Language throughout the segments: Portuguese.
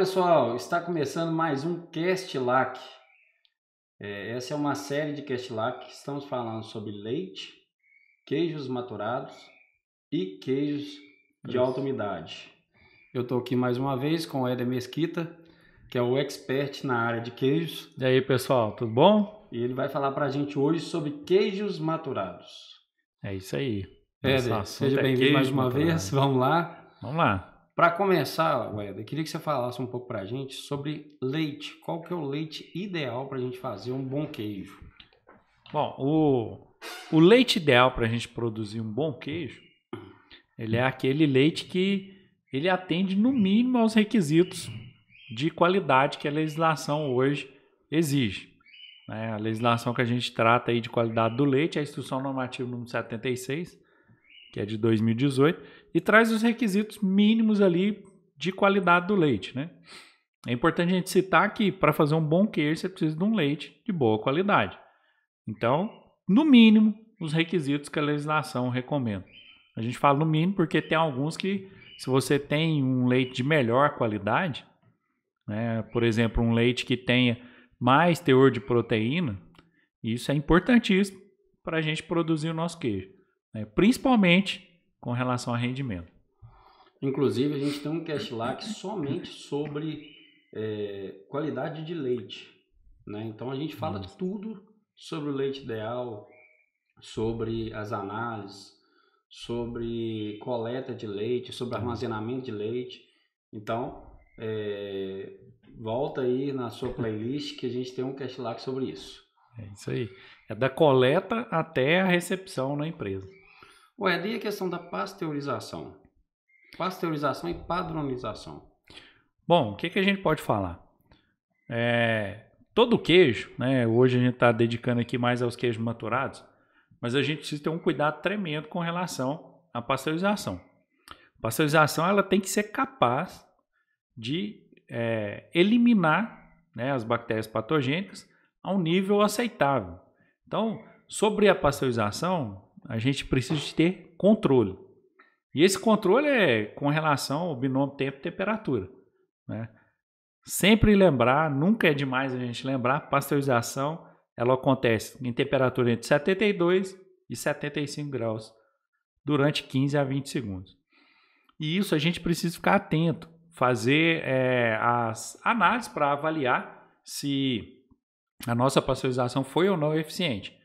pessoal, está começando mais um CastLac. Essa é uma série de CastLac que estamos falando sobre leite, queijos maturados e queijos de alta umidade. Eu estou aqui mais uma vez com o Éder Mesquita, que é o expert na área de queijos. E aí, pessoal, tudo bom? E ele vai falar para a gente hoje sobre queijos maturados. É isso aí. Éder, seja bem-vindo mais uma vez. Vamos lá. Vamos lá. Para começar, Éder, queria que você falasse um pouco para a gente sobre leite. Qual que é o leite ideal para a gente fazer um bom queijo? Bom, o leite ideal para a gente produzir um bom queijo, ele é aquele leite que ele atende no mínimo aos requisitos de qualidade que a legislação hoje exige. A legislação que a gente trata aí de qualidade do leite é a Instrução Normativa número 76, que é de 2018, e traz os requisitos mínimos ali de qualidade do leite, né? É importante a gente citar que para fazer um bom queijo você precisa de um leite de boa qualidade. Então, no mínimo, os requisitos que a legislação recomenda. A gente fala no mínimo porque tem alguns que, se você tem um leite de melhor qualidade, né, por exemplo, um leite que tenha mais teor de proteína, isso é importantíssimo para a gente produzir o nosso queijo, né, principalmente com relação a rendimento. Inclusive, a gente tem um CastLac somente sobre qualidade de leite, né? Então, a gente fala de tudo sobre o leite ideal, sobre as análises, sobre coleta de leite, sobre armazenamento de leite. Então, volta aí na sua playlist que a gente tem um CastLac sobre isso. É isso aí. É da coleta até a recepção na empresa. E a questão da pasteurização? Pasteurização e padronização. Bom, o que a gente pode falar? Todo queijo, né? Hoje a gente está dedicando aqui mais aos queijos maturados, mas a gente precisa ter um cuidado tremendo com relação à pasteurização. A pasteurização ela tem que ser capaz de eliminar, né, as bactérias patogênicas a um nível aceitável. Então, sobre a pasteurização, a gente precisa de ter controle. E esse controle é com relação ao binômio tempo-temperatura, né? Sempre lembrar, nunca é demais a gente lembrar, pasteurização ela acontece em temperatura entre 72 e 75 graus durante 15 a 20 segundos. E isso a gente precisa ficar atento, fazer as análises para avaliar se a nossa pasteurização foi ou não eficiente.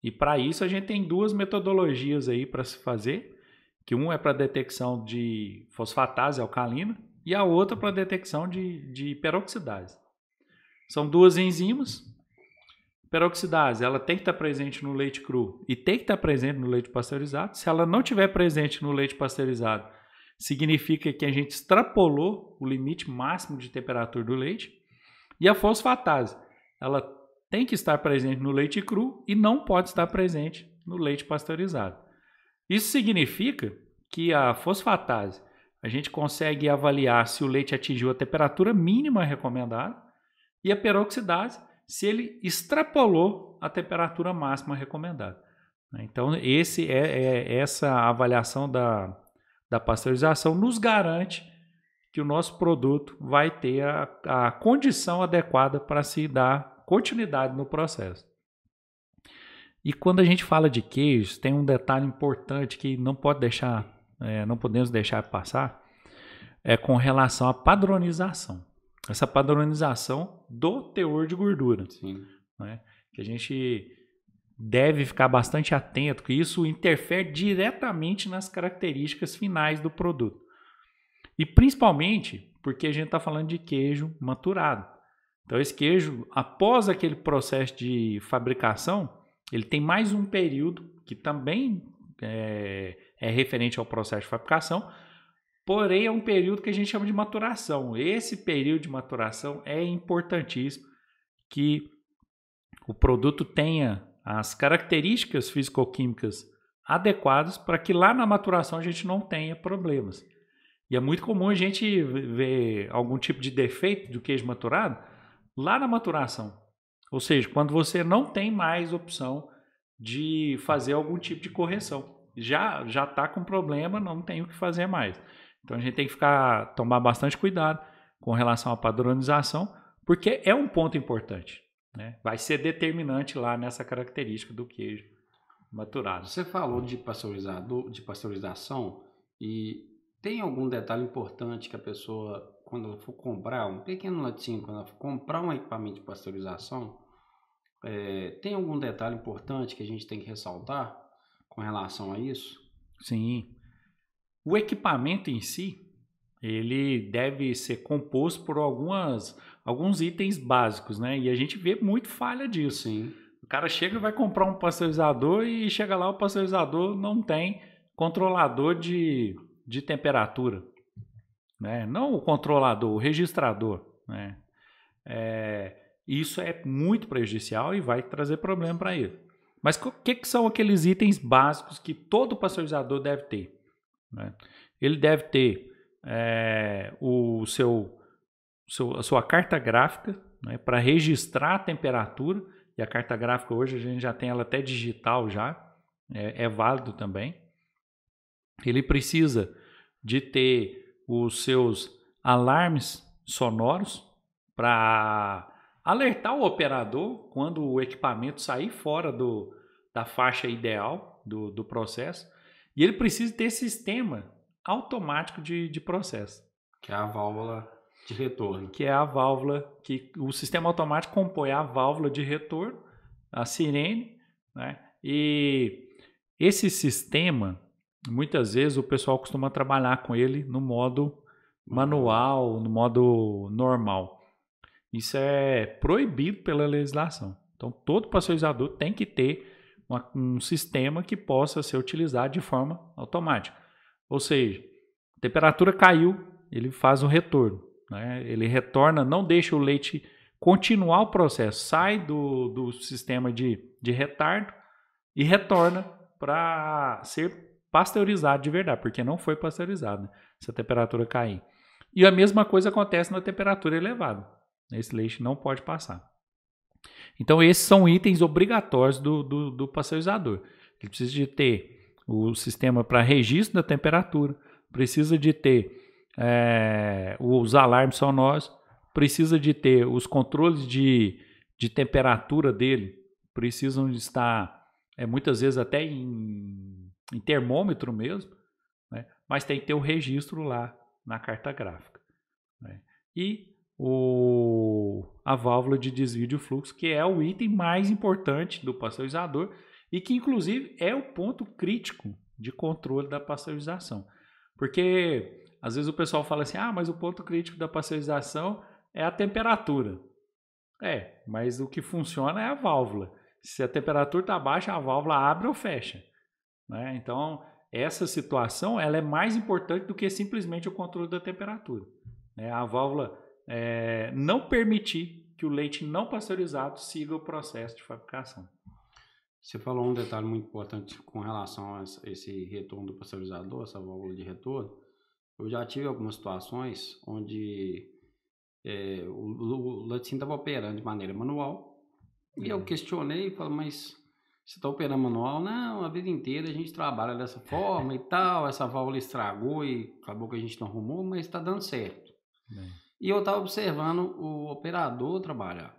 E para isso a gente tem duas metodologias aí para se fazer, que um é para detecção de fosfatase alcalina e a outra para detecção de peroxidase. São duas enzimas. Peroxidase, ela tem que estar presente no leite cru e tem que estar presente no leite pasteurizado. Se ela não estiver presente no leite pasteurizado, significa que a gente extrapolou o limite máximo de temperatura do leite. E a fosfatase, ela tem que estar presente no leite cru e não pode estar presente no leite pasteurizado. Isso significa que a fosfatase, a gente consegue avaliar se o leite atingiu a temperatura mínima recomendada e a peroxidase, se ele extrapolou a temperatura máxima recomendada. Então, essa avaliação da pasteurização nos garante que o nosso produto vai ter a condição adequada para se dar continuidade no processo. E quando a gente fala de queijos, tem um detalhe importante que não podemos deixar passar, é com relação à padronização. Essa padronização do teor de gordura. Sim. Né? Que a gente deve ficar bastante atento, que isso interfere diretamente nas características finais do produto. E principalmente porque a gente está falando de queijo maturado. Então esse queijo, após aquele processo de fabricação, ele tem mais um período que também é referente ao processo de fabricação, porém é um período que a gente chama de maturação. Esse período de maturação é importantíssimo que o produto tenha as características físico-químicas adequadas para que lá na maturação a gente não tenha problemas. E é muito comum a gente ver algum tipo de defeito do queijo maturado lá na maturação. Ou seja, quando você não tem mais opção de fazer algum tipo de correção. Já está com problema, não tem o que fazer mais. Então a gente tem que tomar bastante cuidado com relação à padronização, porque é um ponto importante, né? Vai ser determinante lá nessa característica do queijo maturado. Você falou de pasteurização e tem algum detalhe importante que a pessoa, quando ela for comprar um pequeno laticínio, quando ela for comprar um equipamento de pasteurização, tem algum detalhe importante que a gente tem que ressaltar com relação a isso? Sim. O equipamento em si, ele deve ser composto por alguns itens básicos, né? E a gente vê muito falha disso. Sim. O cara chega e vai comprar um pasteurizador e chega lá, o pasteurizador não tem controlador de temperatura, né? Não o controlador, o registrador, né? Isso é muito prejudicial e vai trazer problema para ele. Mas o que são aqueles itens básicos que todo pasteurizador deve ter, né? Ele deve ter a sua carta gráfica, né, para registrar a temperatura, e a carta gráfica hoje a gente já tem ela até digital já, é válido também. Ele precisa de ter os seus alarmes sonoros para alertar o operador quando o equipamento sair fora da faixa ideal do processo. E ele precisa ter sistema automático de processo. Que é a válvula de retorno. Que é a válvula, que o sistema automático compõe a válvula de retorno, a sirene, né? E esse sistema, muitas vezes o pessoal costuma trabalhar com ele no modo manual, no modo normal. Isso é proibido pela legislação. Então, todo pasteurizador tem que ter um sistema que possa ser utilizado de forma automática. Ou seja, a temperatura caiu, ele faz um retorno, né? Ele retorna, não deixa o leite continuar o processo, sai do sistema de retardo e retorna para ser pasteurizado de verdade, porque não foi pasteurizado, né, se a temperatura cair. E a mesma coisa acontece na temperatura elevada. Esse leite não pode passar. Então, esses são itens obrigatórios do pasteurizador. Ele precisa de ter o sistema para registro da temperatura, precisa de ter os alarmes sonoros, precisa de ter os controles de temperatura dele, precisam de estar, muitas vezes até em termômetro mesmo, né? Mas tem que ter o registro lá na carta gráfica, né? E a válvula de desvio de fluxo, que é o item mais importante do pasteurizador e que, inclusive, é o ponto crítico de controle da pasteurização. Porque, às vezes, o pessoal fala assim, mas o ponto crítico da pasteurização é a temperatura. Mas o que funciona é a válvula. Se a temperatura está baixa, a válvula abre ou fecha, né? Então, essa situação ela é mais importante do que simplesmente o controle da temperatura, né? A válvula não permitir que o leite não pasteurizado siga o processo de fabricação. Você falou um detalhe muito importante com relação a esse retorno do pasteurizador, essa válvula de retorno. Eu já tive algumas situações onde o laticínio estava operando de maneira manual e eu questionei e falei, mas você está operando manual? Não, a vida inteira a gente trabalha dessa forma e tal, essa válvula estragou e acabou que a gente não arrumou, mas está dando certo. E eu estava observando o operador trabalhar.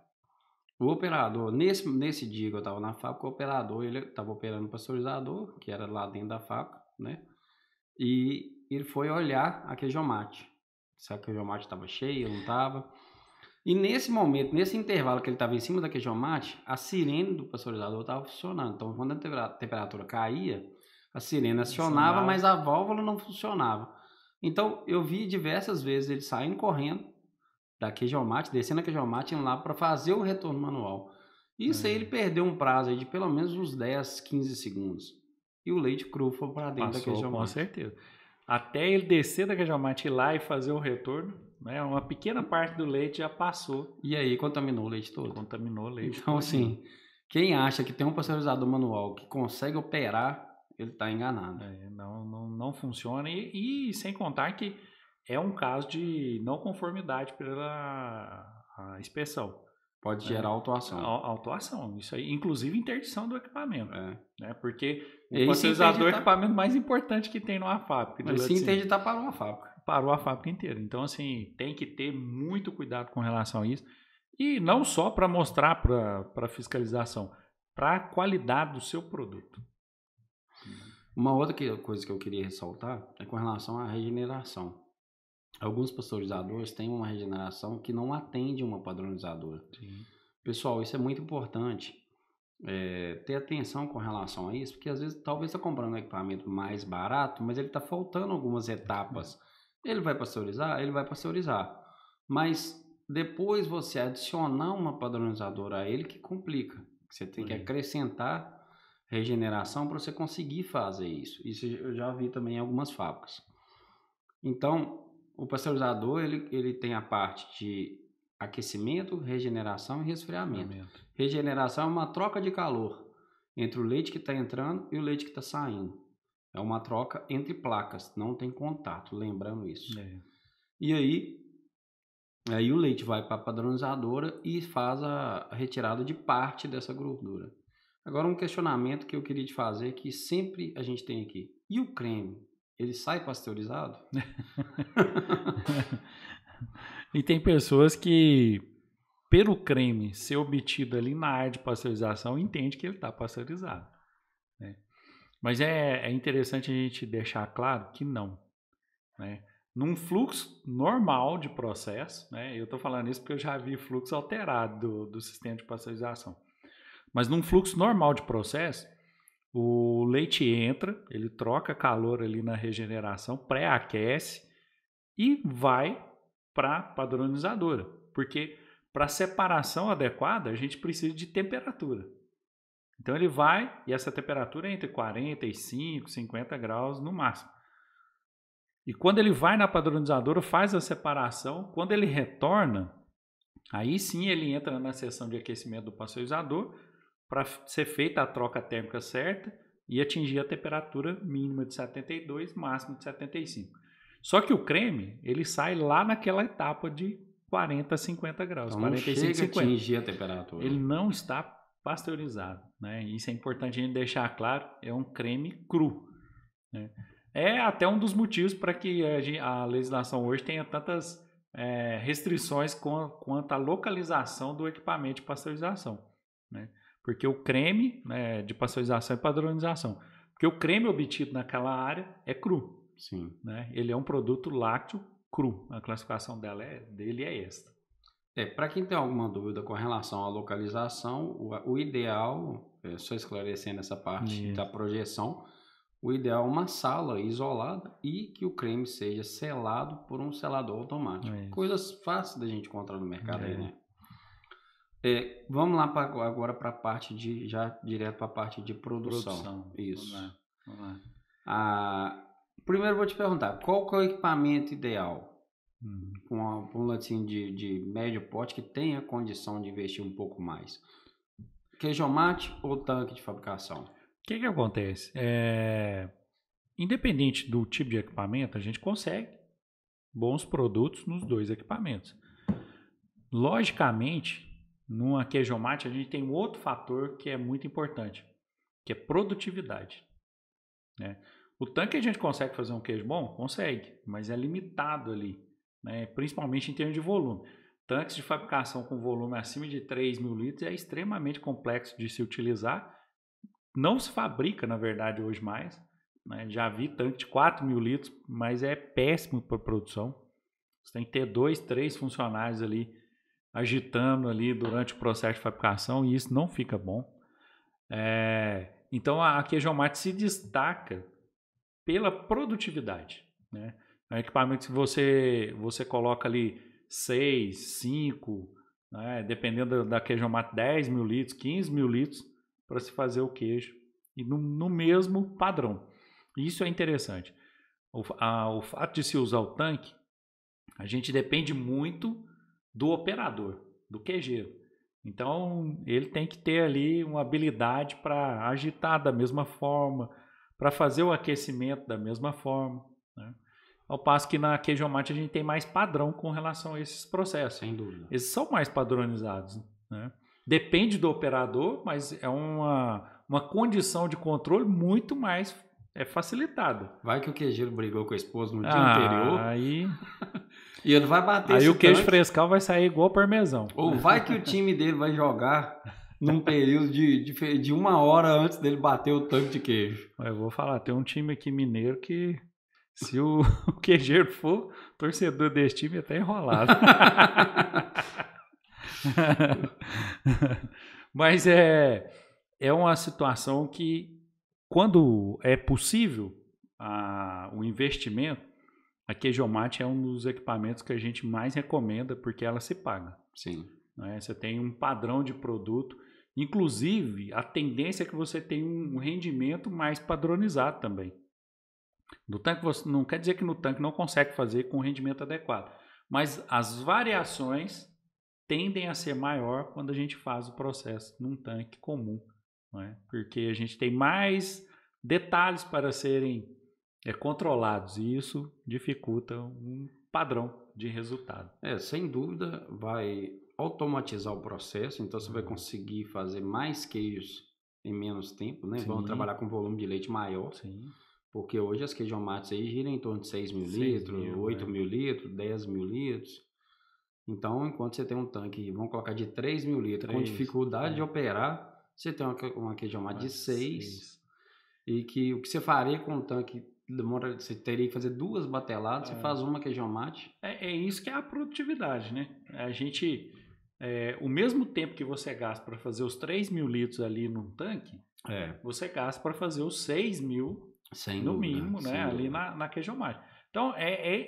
O operador, nesse dia que eu estava na fábrica, o operador, ele estava operando o pasteurizador, que era lá dentro da fábrica, né? E ele foi olhar a queijomate. Se a queijomate estava cheia ou não estava. E nesse momento, nesse intervalo que ele estava em cima da queijomate, a sirene do pasteurizador estava funcionando. Então, quando a temperatura caía, a sirene acionava, mas a válvula não funcionava. Então, eu vi diversas vezes ele saindo correndo da queijomate, descendo a queijomate, indo lá para fazer o retorno manual. Isso aí ele perdeu um prazo aí de pelo menos uns 10, 15 segundos. E o leite cru foi para dentro da queijomate. Com certeza. Até ele descer da queijomate, ir lá e fazer o retorno, né, uma pequena parte do leite já passou. E aí contaminou o leite todo. Contaminou o leite. Então, assim, quem acha que tem um pasteurizador manual que consegue operar, ele está enganado. Não funciona. E sem contar que é um caso de não conformidade pela inspeção. Pode gerar autuação. Autuação, isso aí. Inclusive interdição do equipamento. Né? Porque o pasteurizador é o equipamento mais importante que tem numa fábrica. Mas se interditar, parou a fábrica. parou a fábrica inteira. Então, assim, tem que ter muito cuidado com relação a isso. E não só para mostrar para a fiscalização, para a qualidade do seu produto. Uma outra coisa que eu queria ressaltar é com relação à regeneração. Alguns pasteurizadores têm uma regeneração que não atende uma padronizadora. Sim. Pessoal, isso é muito importante. Ter atenção com relação a isso, porque às vezes talvez está comprando um equipamento mais barato, mas ele está faltando algumas etapas. Ele vai pasteurizar, mas depois você adicionar uma padronizadora a ele que complica. Você tem que acrescentar regeneração para você conseguir fazer isso. Isso eu já vi também em algumas fábricas. Então, o pasteurizador ele tem a parte de aquecimento, regeneração e resfriamento. Regeneração é uma troca de calor entre o leite que está entrando e o leite que está saindo. É uma troca entre placas, não tem contato, lembrando isso. E aí o leite vai para a padronizadora e faz a retirada de parte dessa gordura. Agora, um questionamento que eu queria te fazer, que sempre a gente tem aqui. E o creme? Ele sai pasteurizado? E tem pessoas que, pelo creme ser obtido ali na área de pasteurização, entende que ele está pasteurizado. Né? Mas é interessante a gente deixar claro que não. Né? Num fluxo normal de processo, né? Eu estou falando isso porque eu já vi fluxo alterado do sistema de pasteurização. Mas num fluxo normal de processo, o leite entra, ele troca calor ali na regeneração, pré-aquece e vai para a padronizadora. Porque para separação adequada, a gente precisa de temperatura. Então ele vai, e essa temperatura é entre 45 e 50 graus no máximo. E quando ele vai na padronizadora, faz a separação, quando ele retorna, aí sim ele entra na seção de aquecimento do pasteurizador, para ser feita a troca térmica certa e atingir a temperatura mínima de 72, máxima de 75. Só que o creme, ele sai lá naquela etapa de 40 a 50 graus. Então 45, não chega 50. a atingir a temperatura. Ele não está pasteurizado. Né? Isso é importante a gente deixar claro, é um creme cru. Né? É até um dos motivos para que a legislação hoje tenha tantas restrições quanto à localização do equipamento de pasteurização. Né? Porque o creme, né, de pasteurização e padronização, porque o creme obtido naquela área é cru. Sim. Né? Ele é um produto lácteo cru. A classificação dele é esta. Para quem tem alguma dúvida com relação à localização, o ideal, só esclarecendo essa parte da projeção, o ideal é uma sala isolada e que o creme seja selado por um selador automático. Coisas fáceis da gente encontrar no mercado aí, né? Vamos lá agora para a parte já direto para a parte de produção. Isso. Vamos lá. Primeiro eu vou te perguntar, qual que é o equipamento ideal com um latinho de médio porte que tenha condição de investir um pouco mais? Queijomate ou tanque de fabricação? O que acontece? Independente do tipo de equipamento, a gente consegue bons produtos nos dois equipamentos. Logicamente, numa queijomate, a gente tem um outro fator que é muito importante, que é produtividade. Né? O tanque a gente consegue fazer um queijo bom? Consegue, mas é limitado ali, né? Principalmente em termos de volume. Tanques de fabricação com volume acima de 3 mil litros é extremamente complexo de se utilizar. Não se fabrica, na verdade, hoje mais. Né? Já vi tanque de 4 mil litros, mas é péssimo para produção. Você tem que ter 2, 3 funcionários ali agitando ali durante o processo de fabricação e isso não fica bom. Então a queijomate se destaca pela produtividade. Né? É um equipamento que você coloca ali 6, 5, né? Dependendo da queijomate, 10 mil litros, 15 mil litros para se fazer o queijo e no mesmo padrão. Isso é interessante. O fato de se usar o tanque, a gente depende muito do operador, do queijeiro. Então, ele tem que ter ali uma habilidade para agitar da mesma forma, para fazer o aquecimento da mesma forma. Né? Ao passo que na queijomate a gente tem mais padrão com relação a esses processos. Sem dúvida. Eles são mais padronizados. Né? Depende do operador, mas é uma condição de controle muito mais é facilitada. Vai que o queijeiro brigou com a esposa no dia anterior Aí e ele vai bater Aí esse o queijo tanque. frescal vai sair igual parmesão. Ou vai que o time dele vai jogar num período de 1 hora antes dele bater o tanque de queijo. Eu vou falar, tem um time aqui mineiro que, se o, o queijeiro for torcedor desse time, é até enrolado. Mas é uma situação que, quando é possível o investimento, a Queijomate é um dos equipamentos que a gente mais recomenda, porque ela se paga. Sim. Né? Você tem um padrão de produto, inclusive a tendência é que você tenha um rendimento mais padronizado também. No tanque você não quer dizer que no tanque não consegue fazer com rendimento adequado, mas as variações tendem a ser maior quando a gente faz o processo num tanque comum, não é? Porque a gente tem mais detalhes para serem controlados e isso dificulta um padrão de resultado. Sem dúvida vai automatizar o processo, então você vai conseguir fazer mais queijos em menos tempo, né? Sim. Vão trabalhar com volume de leite maior. Sim. Porque hoje as queijomates aí giram em torno de 6 mil litros, 8 mil litros, 10 mil litros. Então, enquanto você tem um tanque, vamos colocar de 3 mil litros, com dificuldade de operar, você tem uma queijomate de 6. E que o que você faria com um tanque, você teria que fazer 2 bateladas, você faz uma queijomate. É isso que é a produtividade, né? A gente, o mesmo tempo que você gasta para fazer os 3 mil litros ali num tanque, você gasta para fazer os 6 mil, no mínimo, né? Ali na queijomate. Então,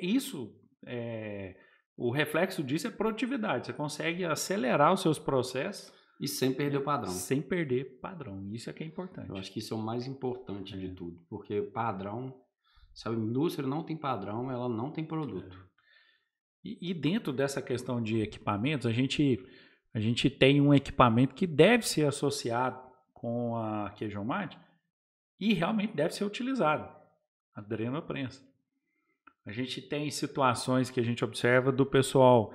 isso, o reflexo disso é produtividade. Você consegue acelerar os seus processos. E sem perder o padrão. Sem perder padrão. Isso é que é importante. Eu acho que isso é o mais importante de tudo. Porque padrão, se a indústria não tem padrão, ela não tem produto. E dentro dessa questão de equipamentos, a gente tem um equipamento que deve ser associado com a queijomate e realmente deve ser utilizado. A drenoprensa. A gente tem situações que a gente observa do pessoal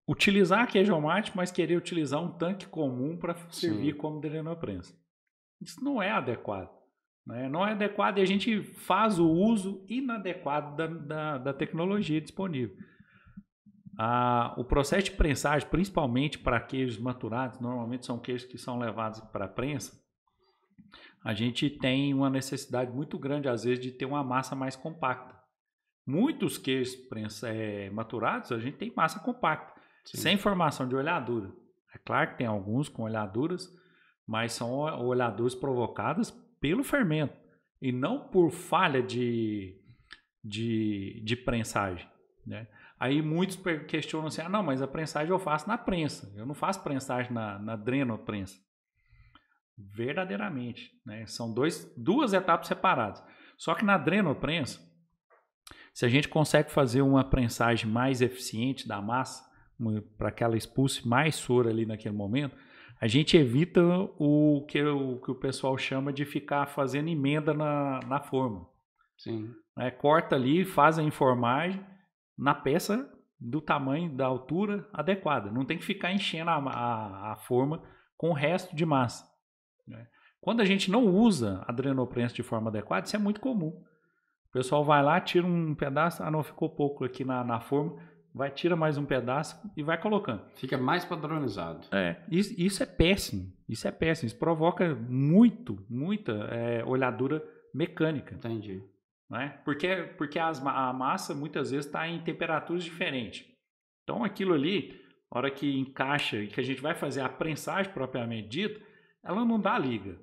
utilizar a queijomate, mas querer utilizar um tanque comum para servir como drenoprensa. Isso não é adequado. Né? Não é adequado e a gente faz o uso inadequado da tecnologia disponível. O processo de prensagem, principalmente para queijos maturados, normalmente são queijos que são levados para a prensa, a gente tem uma necessidade muito grande, às vezes, de ter uma massa mais compacta. Muitos queijos maturados, a gente tem massa compacta, sem formação de olhadura. É claro que tem alguns com olhaduras, mas são olhaduras provocadas pelo fermento e não por falha de prensagem. Né? Aí muitos questionam assim, não, mas a prensagem eu faço na prensa, eu não faço prensagem na drenoprensa. Verdadeiramente, né? São duas etapas separadas. Só que na drenoprensa, se a gente consegue fazer uma prensagem mais eficiente da massa, para que ela expulse mais soro ali naquele momento, a gente evita o que o pessoal chama de ficar fazendo emenda na forma. Sim. Corta ali, faz a enformagem na peça do tamanho, da altura adequada. Não tem que ficar enchendo a forma com o resto de massa. Quando a gente não usa a drenoprensa de forma adequada, isso é muito comum. O pessoal vai lá, tira um pedaço, não, ficou pouco aqui na forma, tira mais um pedaço e vai colocando. Fica mais padronizado. Isso é péssimo. Isso provoca muita olhadura mecânica. Entendi. Né? Porque a massa muitas vezes está em temperaturas diferentes. Então aquilo ali, na hora que encaixa e que a gente vai fazer a prensagem propriamente dita, ela não dá liga.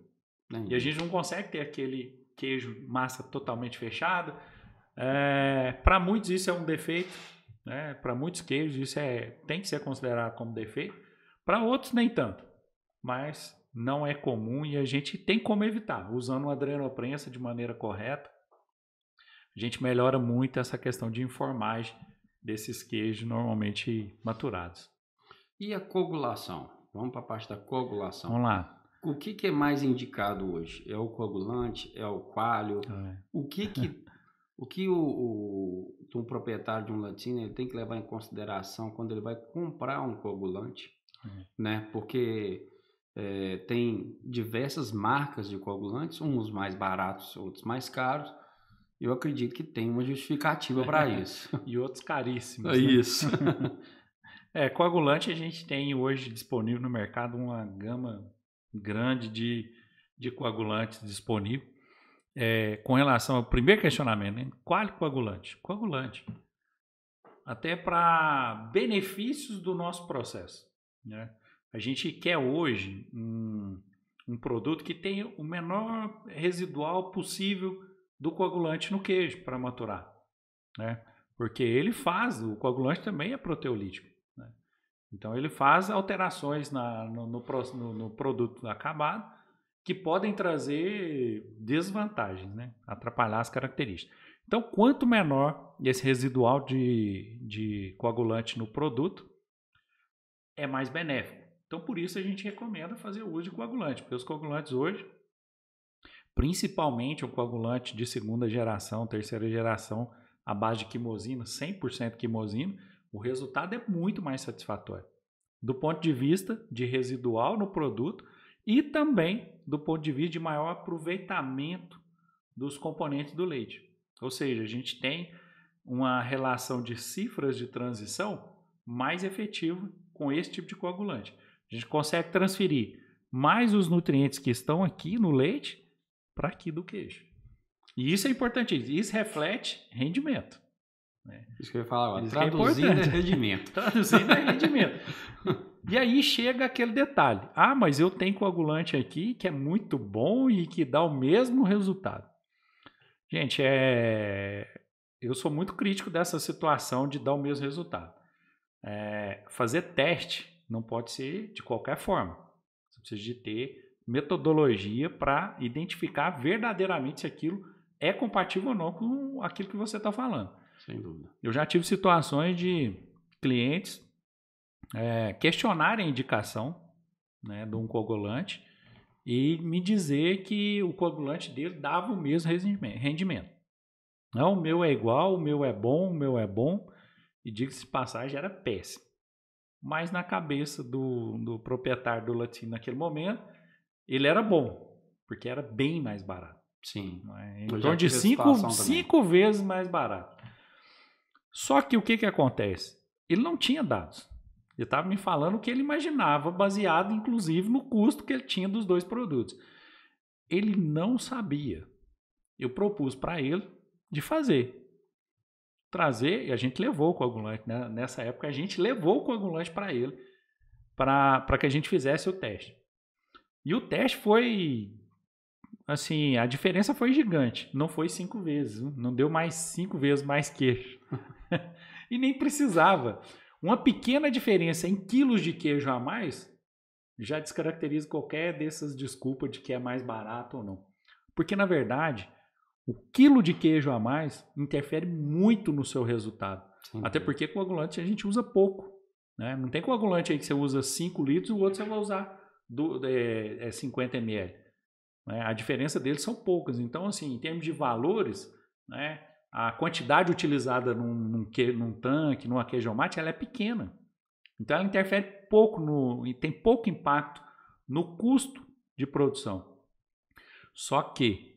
Entendi. E a gente não consegue ter aquele queijo massa totalmente fechada. Para muitos isso é um defeito. Né? Para muitos queijos isso tem que ser considerado como defeito. Para outros nem tanto. Mas não é comum e a gente tem como evitar. Usando uma drenoprensa de maneira correta, a gente melhora muito essa questão de enformagem desses queijos normalmente maturados. E a coagulação? Vamos para a parte da coagulação. Vamos lá. O que é mais indicado hoje? É o coagulante? É o coalho? O que um proprietário de um laticínio ele tem que levar em consideração quando ele vai comprar um coagulante? Né? Porque tem diversas marcas de coagulantes, uns mais baratos, outros mais caros. Eu acredito que tem uma justificativa para isso. E outros caríssimos. É isso. Coagulante a gente tem hoje disponível no mercado uma gama grande de coagulantes disponível. Com relação ao primeiro questionamento, né? Qual coagulante? Coagulante. Até para benefícios do nosso processo, né? A gente quer hoje um produto que tenha o menor residual possível do coagulante no queijo para maturar, né? Porque o coagulante também é proteolítico, né? Então ele faz alterações no produto acabado que podem trazer desvantagens, né? Atrapalhar as características. Então, quanto menor esse residual de coagulante no produto, é mais benéfico. Então, por isso a gente recomenda fazer o uso de coagulante, porque os coagulantes hoje, principalmente o coagulante de segunda geração, terceira geração, à base de quimosina, 100% quimosina, o resultado é muito mais satisfatório. Do ponto de vista de residual no produto e também do ponto de vista de maior aproveitamento dos componentes do leite. Ou seja, a gente tem uma relação de cifras de transição mais efetiva com esse tipo de coagulante. A gente consegue transferir mais os nutrientes que estão aqui no leite para aqui do queijo. E isso é importante. Isso reflete rendimento, né? Isso que eu ia falar agora. Isso Traduzindo é rendimento. Traduzindo é rendimento. E aí chega aquele detalhe. Mas eu tenho coagulante aqui que é muito bom e que dá o mesmo resultado. Gente, eu sou muito crítico dessa situação de dar o mesmo resultado. Fazer teste não pode ser de qualquer forma. Você precisa de ter metodologia para identificar verdadeiramente se aquilo é compatível ou não com aquilo que você está falando. Sem dúvida. Eu já tive situações de clientes questionarem a indicação, né, de um coagulante e me dizer que o coagulante dele dava o mesmo rendimento. Não, o meu é igual, o meu é bom, e diga-se de passagem, era péssimo. Mas na cabeça do proprietário do laticínio naquele momento, ele era bom, porque era bem mais barato. Sim. Em torno de 5 vezes mais barato. Só que o que acontece? Ele não tinha dados. Ele estava me falando o que ele imaginava, baseado inclusive no custo que ele tinha dos dois produtos. Ele não sabia. Eu propus para ele de trazer, e a gente levou o coagulante, né? Nessa época a gente levou o coagulante para ele, para que a gente fizesse o teste. E o teste foi, assim, a diferença foi gigante. Não foi 5 vezes, não deu mais 5 vezes mais queijo. E nem precisava. Uma pequena diferença em quilos de queijo a mais já descaracteriza qualquer dessas desculpas de que é mais barato ou não. Porque, na verdade, o quilo de queijo a mais interfere muito no seu resultado. Sim. Até porque coagulante a gente usa pouco, né? Não tem coagulante aí que você usa 5 litros e o outro você vai usar 50 ml. Né? A diferença deles são poucas. Então, assim, em termos de valores, né, a quantidade utilizada num tanque, numa queijomate, ela é pequena. Então, ela interfere pouco e tem pouco impacto no custo de produção. Só que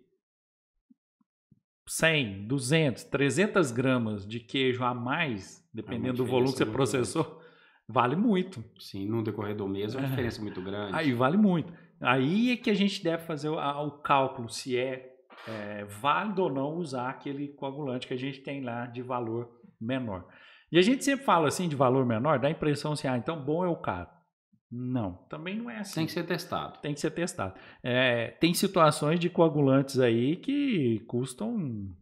100, 200, 300 gramas de queijo a mais, dependendo do volume que você processou, vale muito. Sim, no decorrer do mês é uma diferença muito grande. Aí vale muito. Aí é que a gente deve fazer o cálculo se é válido ou não usar aquele coagulante que a gente tem lá de valor menor. E a gente sempre fala assim de valor menor, dá a impressão assim, então bom é o caro. Não, também não é assim. Tem que ser testado. Tem que ser testado. Tem situações de coagulantes aí que custam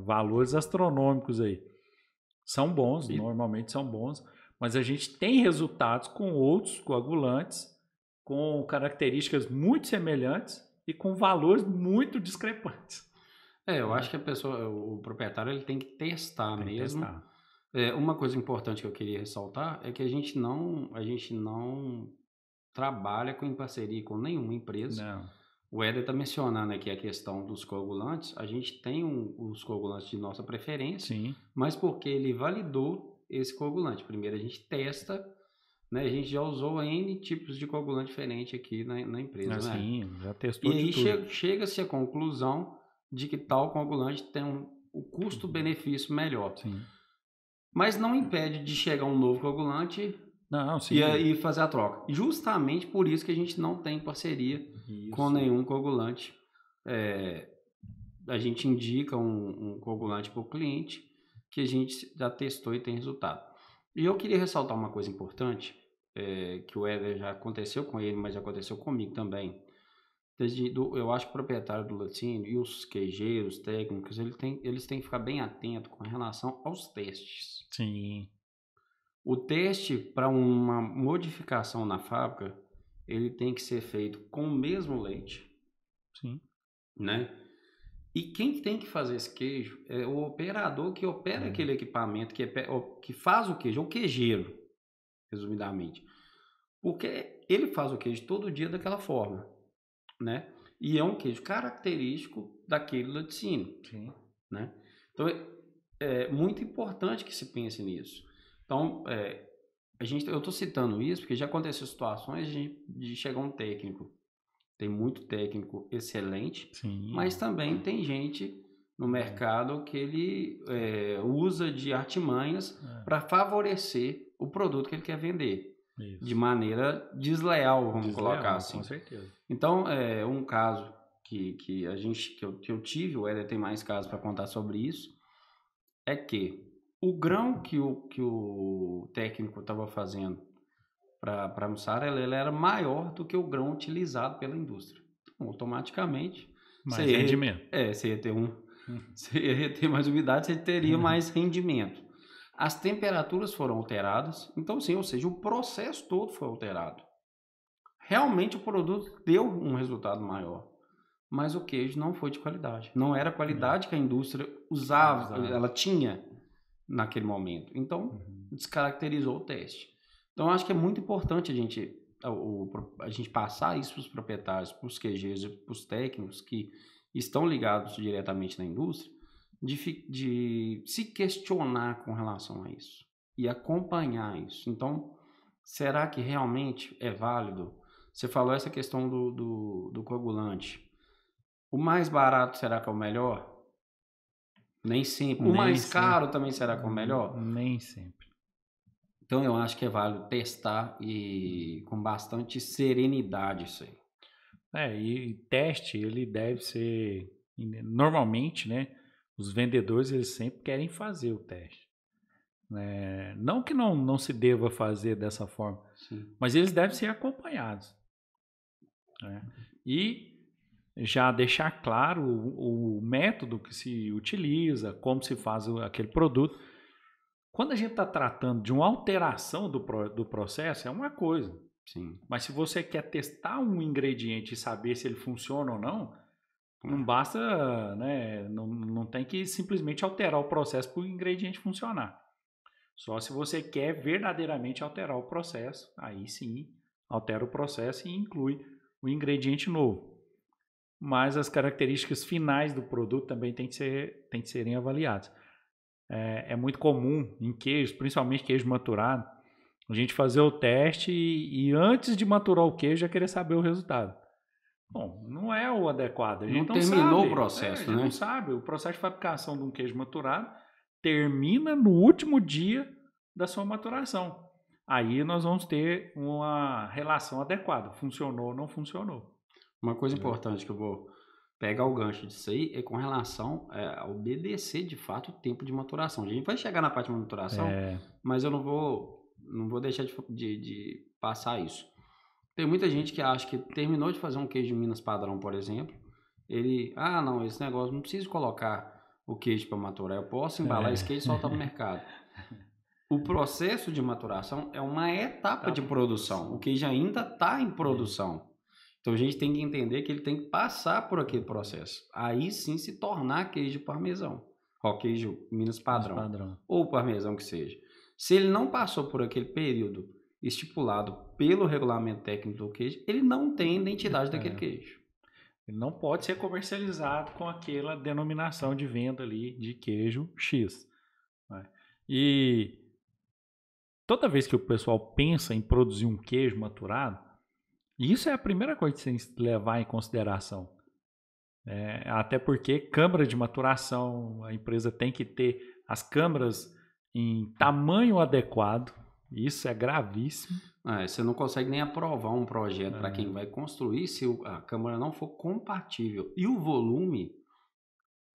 valores astronômicos aí. São bons, normalmente são bons, mas a gente tem resultados com outros coagulantes com características muito semelhantes e com valores muito discrepantes. Eu acho que o proprietário, ele tem que testar mesmo. Uma coisa importante que eu queria ressaltar é que a gente não trabalha em parceria com nenhuma empresa. Não. O Éder está mencionando aqui a questão dos coagulantes. A gente tem os coagulantes de nossa preferência, sim, mas porque ele validou esse coagulante. Primeiro a gente testa né? A gente já usou N tipos de coagulante diferente aqui na empresa, né? Sim, já E testou de aí tudo. chega-se à conclusão de que tal coagulante tem o custo-benefício melhor. Sim. Mas não impede de chegar um novo coagulante Não, e sim. aí fazer a troca. Justamente por isso que a gente não tem parceria com nenhum coagulante. A gente indica um coagulante para o cliente que a gente já testou e tem resultado. E eu queria ressaltar uma coisa importante, que o Éder já aconteceu com ele, mas já aconteceu comigo também. Eu acho que o proprietário do laticínio e os queijeiros, técnicos, eles têm que ficar bem atentos com relação aos testes. Sim. O teste para uma modificação na fábrica, ele tem que ser feito com o mesmo leite, Sim. né? E quem tem que fazer esse queijo é o operador que opera aquele equipamento, que faz o queijo, é o queijeiro, resumidamente. Porque ele faz o queijo todo dia daquela forma, né? E é um queijo característico daquele laticínio, Sim. né? Então é muito importante que se pense nisso. Então, eu estou citando isso porque já aconteceu situações de chegar um técnico. Tem muito técnico excelente, Sim. mas também tem gente no mercado que ele usa de artimanhas para favorecer o produto que ele quer vender. Isso. De maneira desleal, vamos colocar assim. Com certeza. Então, um caso que eu tive, o Éder tem mais casos para contar sobre isso, é que o grão que o técnico estava fazendo para mussarela, ele era maior do que o grão utilizado pela indústria. Então, automaticamente, Mais rendimento. você ia ter você ia ter mais umidade, você teria mais rendimento. As temperaturas foram alteradas, então sim, ou seja, o processo todo foi alterado. Realmente o produto deu um resultado maior, mas o queijo não foi de qualidade. Não era a qualidade que a indústria usava, ela tinha naquele momento. Então, descaracterizou o teste. Então, eu acho que é muito importante a gente passar isso para os proprietários, para os queijeiros e para os técnicos que estão ligados diretamente na indústria, de se questionar com relação a isso e acompanhar isso. Então, será que realmente é válido? Você falou essa questão do coagulante. O mais barato será que é o melhor? Nem sempre. O mais caro também será que é o melhor? Nem sempre. Então eu acho que é válido testar e com bastante serenidade isso aí. E teste, ele deve ser... Normalmente, né? Os vendedores, eles sempre querem fazer o teste. Não que não se deva fazer dessa forma, Sim. mas eles devem ser acompanhados. Né? E já deixar claro o método que se utiliza, como se faz aquele produto. Quando a gente está tratando de uma alteração do processo, é uma coisa. Sim. Mas se você quer testar um ingrediente e saber se ele funciona ou não, não basta, né? Não tem que simplesmente alterar o processo para o ingrediente funcionar. Só se você quer verdadeiramente alterar o processo, aí sim, altera o processo e inclui o ingrediente novo. Mas as características finais do produto também têm que serem avaliadas. É muito comum em queijos, principalmente queijo maturado, a gente fazer o teste e antes de maturar o queijo já querer saber o resultado. Bom, não é o adequado. A gente não terminou sabe. o processo, a gente né? não sabe. O processo de fabricação de um queijo maturado termina no último dia da sua maturação. Aí nós vamos ter uma relação adequada. Funcionou ou não funcionou. Uma coisa importante que eu vou pegar o gancho disso aí é com relação a obedecer de fato o tempo de maturação. A gente vai chegar na parte de maturação, mas eu não vou deixar de passar isso. Tem muita gente que acha que terminou de fazer um queijo de Minas padrão, por exemplo, não, esse negócio não preciso colocar o queijo para maturar, eu posso embalar esse queijo e soltar no mercado. O processo de maturação é uma etapa de produção. O queijo ainda está em produção. Então a gente tem que entender que ele tem que passar por aquele processo. Aí sim se tornar queijo parmesão. Ou queijo Minas padrão. Ou parmesão que seja. Se ele não passou por aquele período estipulado pelo regulamento técnico do queijo, ele não tem identidade daquele queijo. Ele não pode ser comercializado com aquela denominação de venda ali de queijo X. Né? E toda vez que o pessoal pensa em produzir um queijo maturado, isso é a primeira coisa que você tem que levar em consideração. Até porque câmara de maturação, a empresa tem que ter as câmaras em tamanho adequado. Isso é gravíssimo. Você não consegue nem aprovar um projeto para quem vai construir se a câmara não for compatível. E o volume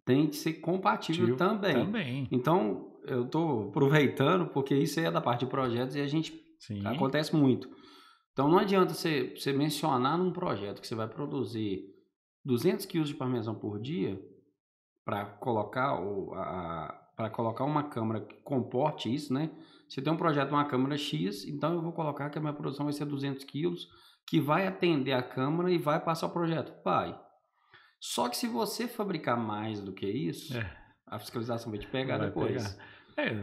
tem que ser compatível também. Então, eu estou aproveitando porque isso aí é da parte de projetos e a gente acontece muito. Então, não adianta você mencionar num projeto que você vai produzir 200 quilos de parmesão por dia para colocar uma câmara que comporte isso, né? Você tem um projeto de uma câmara X, então eu vou colocar que a minha produção vai ser 200 quilos, que vai atender a câmara e vai passar o projeto. Vai. Só que se você fabricar mais do que isso, a fiscalização vai te pegar depois.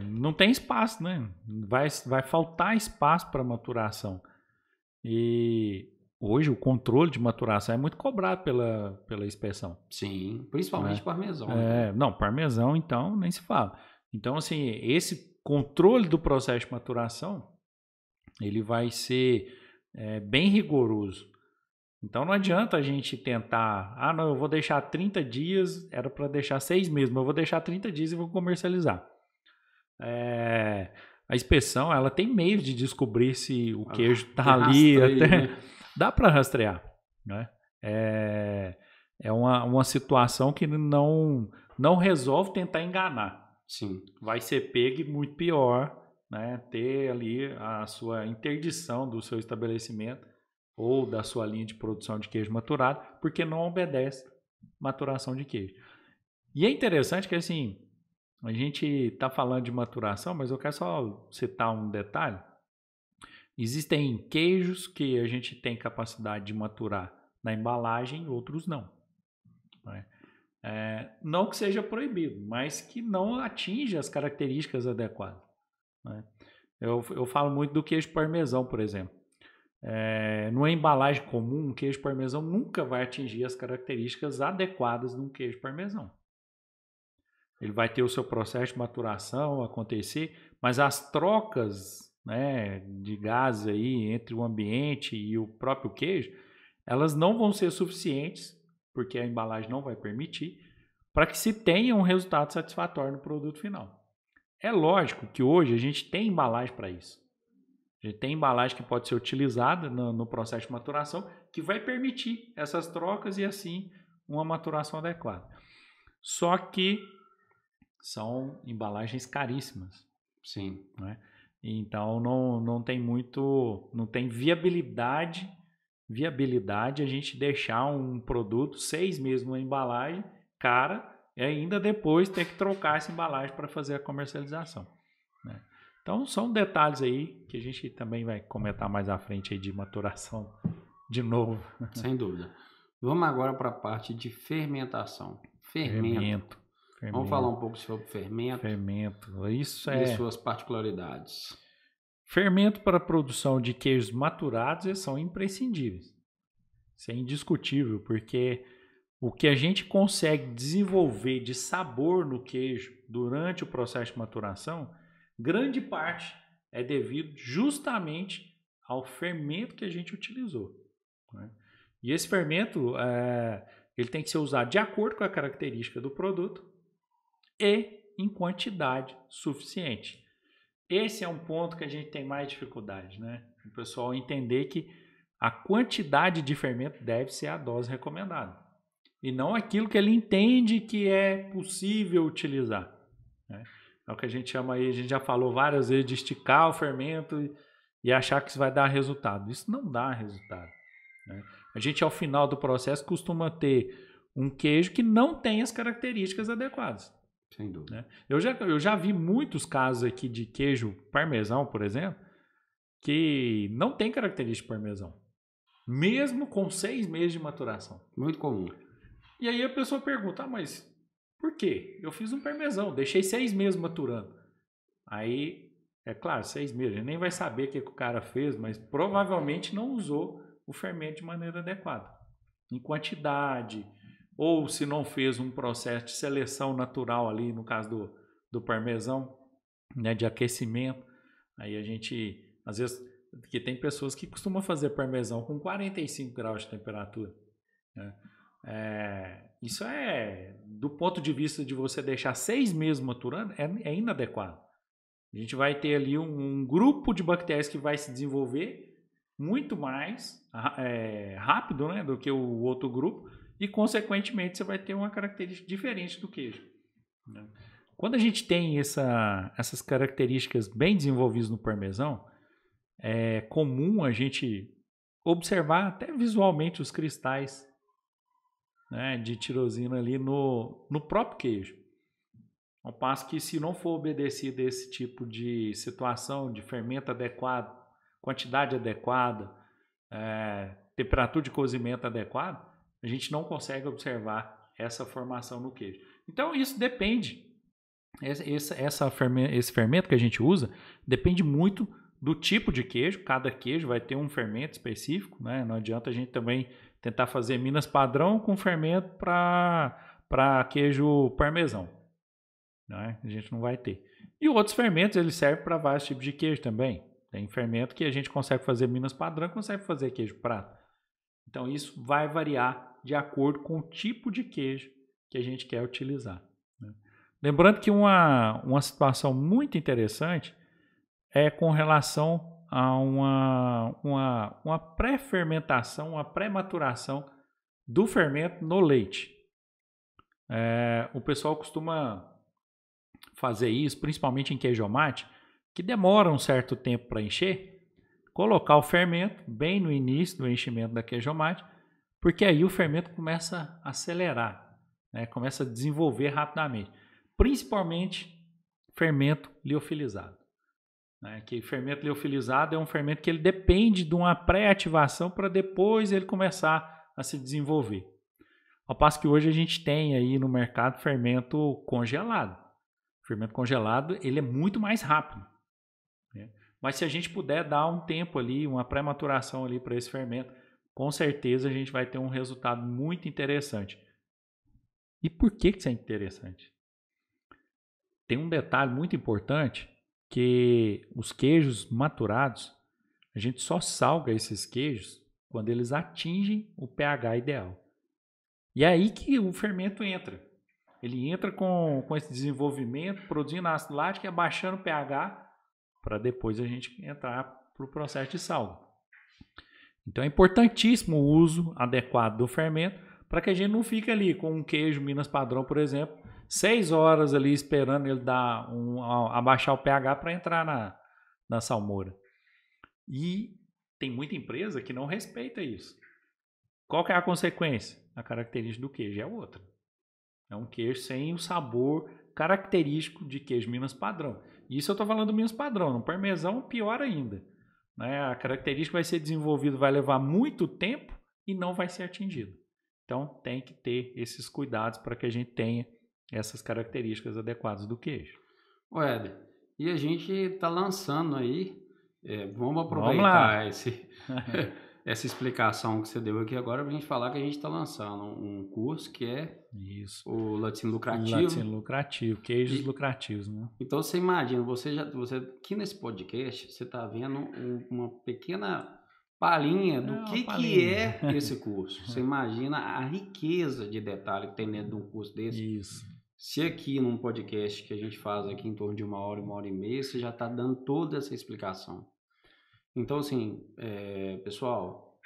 Não tem espaço, né? Vai faltar espaço para maturação. E hoje o controle de maturação é muito cobrado pela inspeção. Sim, principalmente parmesão. Não, parmesão então nem se fala. Então assim, esse controle do processo de maturação, ele vai ser bem rigoroso. Então não adianta a gente tentar, não, eu vou deixar 30 dias, era para deixar 6 meses, mas eu vou deixar 30 dias e vou comercializar. A inspeção, ela tem meios de descobrir se o queijo está ali, né? Dá para rastrear, né? É uma situação que não resolve tentar enganar. Sim. Vai ser pego e muito pior, né? Ter ali a sua interdição do seu estabelecimento ou da sua linha de produção de queijo maturado, porque não obedece maturação de queijo. E é interessante que assim, a gente está falando de maturação, mas eu quero só citar um detalhe. Existem queijos que a gente tem capacidade de maturar na embalagem, outros não. Não que seja proibido, mas que não atinge as características adequadas. Eu falo muito do queijo parmesão, por exemplo. Numa embalagem comum, um queijo parmesão nunca vai atingir as características adequadas de um queijo parmesão. Ele vai ter o seu processo de maturação acontecer, mas as trocas, né, de gases aí entre o ambiente e o próprio queijo, elas não vão ser suficientes, porque a embalagem não vai permitir, para que se tenha um resultado satisfatório no produto final. É lógico que hoje a gente tem embalagem para isso. A gente tem embalagem que pode ser utilizada no processo de maturação, que vai permitir essas trocas e assim uma maturação adequada. Só que são embalagens caríssimas. Sim. Né? Então não tem viabilidade a gente deixar um produto 6 meses numa embalagem cara e ainda depois ter que trocar essa embalagem para fazer a comercialização. Né? Então são detalhes aí que a gente também vai comentar mais à frente aí de maturação de novo. Sem dúvida. Vamos agora para a parte de fermentação. Fermento. Vamos falar um pouco sobre fermento. Isso e suas particularidades. Fermento para a produção de queijos maturados, eles são imprescindíveis. Isso é indiscutível, porque o que a gente consegue desenvolver de sabor no queijo durante o processo de maturação, grande parte é devido justamente ao fermento que a gente utilizou. Né? E esse fermento ele tem que ser usado de acordo com a característica do produto e em quantidade suficiente. Esse é um ponto que a gente tem mais dificuldade, né? O pessoal entender que a quantidade de fermento deve ser a dose recomendada e não aquilo que ele entende que é possível utilizar. Né? É o que a gente chama aí, a gente já falou várias vezes de esticar o fermento e achar que isso vai dar resultado. Isso não dá resultado. Né? A gente, ao final do processo, costuma ter um queijo que não tem as características adequadas. Sem dúvida. Né? Eu já vi muitos casos aqui de queijo parmesão, por exemplo, que não tem característica de parmesão, mesmo com 6 meses de maturação. Muito comum. E aí a pessoa pergunta, mas por quê? Eu fiz um parmesão, deixei 6 meses maturando. Aí, é claro, 6 meses, a gente nem vai saber o que o cara fez, mas provavelmente não usou o fermento de maneira adequada, em quantidade, ou se não fez um processo de seleção natural ali, no caso do parmesão, né, de aquecimento. Aí a gente, às vezes, porque tem pessoas que costumam fazer parmesão com 45 graus de temperatura, né? Isso do ponto de vista de você deixar 6 meses maturando, é inadequado. A gente vai ter ali um grupo de bactérias que vai se desenvolver muito mais rápido, né, do que o outro grupo, e consequentemente você vai ter uma característica diferente do queijo, né? Quando a gente tem essas características bem desenvolvidas no parmesão, é comum a gente observar até visualmente os cristais, né, de tirosina ali no próprio queijo. Ao passo que, se não for obedecido a esse tipo de situação, de fermento adequado, quantidade adequada, temperatura de cozimento adequada, a gente não consegue observar essa formação no queijo. Então, isso depende. Esse fermento que a gente usa depende muito do tipo de queijo. Cada queijo vai ter um fermento específico, né? Não adianta a gente também tentar fazer Minas padrão com fermento para queijo parmesão, né? A gente não vai ter. E outros fermentos, eles servem para vários tipos de queijo também. Tem fermento que a gente consegue fazer Minas padrão, consegue fazer queijo prato. Então isso vai variar de acordo com o tipo de queijo que a gente quer utilizar, né? Lembrando que uma situação muito interessante é com relação a uma pré-fermentação, uma pré-maturação do fermento no leite. O pessoal costuma fazer isso, principalmente em queijo mate, que demora um certo tempo para encher, colocar o fermento bem no início do enchimento da queijo mate, porque aí o fermento começa a acelerar, né? Começa a desenvolver rapidamente, principalmente fermento liofilizado, né? Que fermento liofilizado é um fermento que ele depende de uma pré-ativação para depois ele começar a se desenvolver. Ao passo que hoje a gente tem aí no mercado fermento congelado. O fermento congelado ele é muito mais rápido, né? Mas se a gente puder dar um tempo ali, uma pré-maturação ali para esse fermento, com certeza a gente vai ter um resultado muito interessante. E por que isso é interessante? Tem um detalhe muito importante, que os queijos maturados, a gente só salga esses queijos quando eles atingem o pH ideal. E é aí que o fermento entra. Ele entra com esse desenvolvimento, produzindo ácido lático e abaixando o pH, para depois a gente entrar para o processo de salgo. Então é importantíssimo o uso adequado do fermento, para que a gente não fique ali com um queijo Minas padrão, por exemplo, 6 horas ali esperando ele abaixar o pH para entrar na salmoura. E tem muita empresa que não respeita isso. Qual que é a consequência? A característica do queijo é outra. É um queijo sem o sabor característico de queijo Minas padrão. Isso eu estou falando do Minas padrão. No parmesão, pior ainda, né? A característica vai ser desenvolvida, vai levar muito tempo e não vai ser atingido. Então tem que ter esses cuidados para que a gente tenha essas características adequadas do queijo. Éder, e a gente está lançando aí, vamos aproveitar essa explicação que você deu aqui agora para a gente falar que a gente está lançando um curso que é o Laticínio Lucrativo. Laticínio Lucrativo, queijos lucrativos, né? Então você imagina, você aqui nesse podcast, você está vendo uma pequena palhinha do que é esse curso. Você imagina a riqueza de detalhe que tem dentro de um curso desse. Isso. Se aqui num podcast que a gente faz aqui em torno de 1 hora e meia, você já está dando toda essa explicação. Então, assim, pessoal,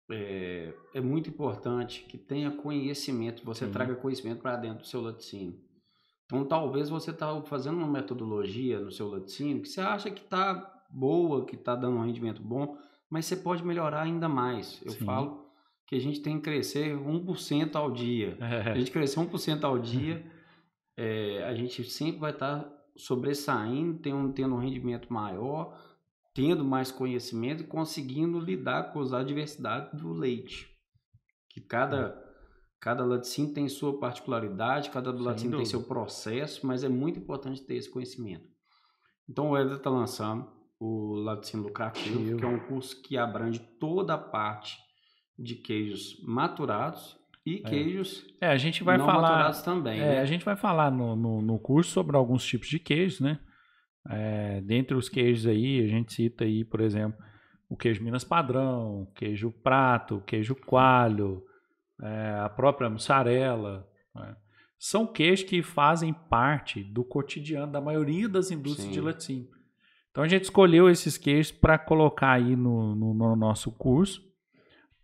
é muito importante que tenha conhecimento, você traga conhecimento para dentro do seu laticínio. Então, talvez você está fazendo uma metodologia no seu laticínio que você acha que está boa, que está dando um rendimento bom, mas você pode melhorar ainda mais. Eu falo que a gente tem que crescer 1% ao dia. Se a gente crescer 1% ao dia, a gente sempre vai estar sobressaindo, tendo um rendimento maior, tendo mais conhecimento e conseguindo lidar com as adversidades do leite. Que cada laticínio tem sua particularidade, cada laticínio tem seu processo, mas é muito importante ter esse conhecimento. Então o Éder está lançando o Laticínio Lucrativo, que é um curso que abrange toda a parte de queijos maturados e queijos a gente vai não falar, maturados também. A gente vai falar no curso sobre alguns tipos de queijos, né? Dentre os queijos aí, a gente cita aí, por exemplo, o queijo Minas Padrão, o queijo prato, o queijo coalho, a própria mussarela, né? São queijos que fazem parte do cotidiano da maioria das indústrias de laticínio. Então a gente escolheu esses queijos para colocar aí no nosso curso,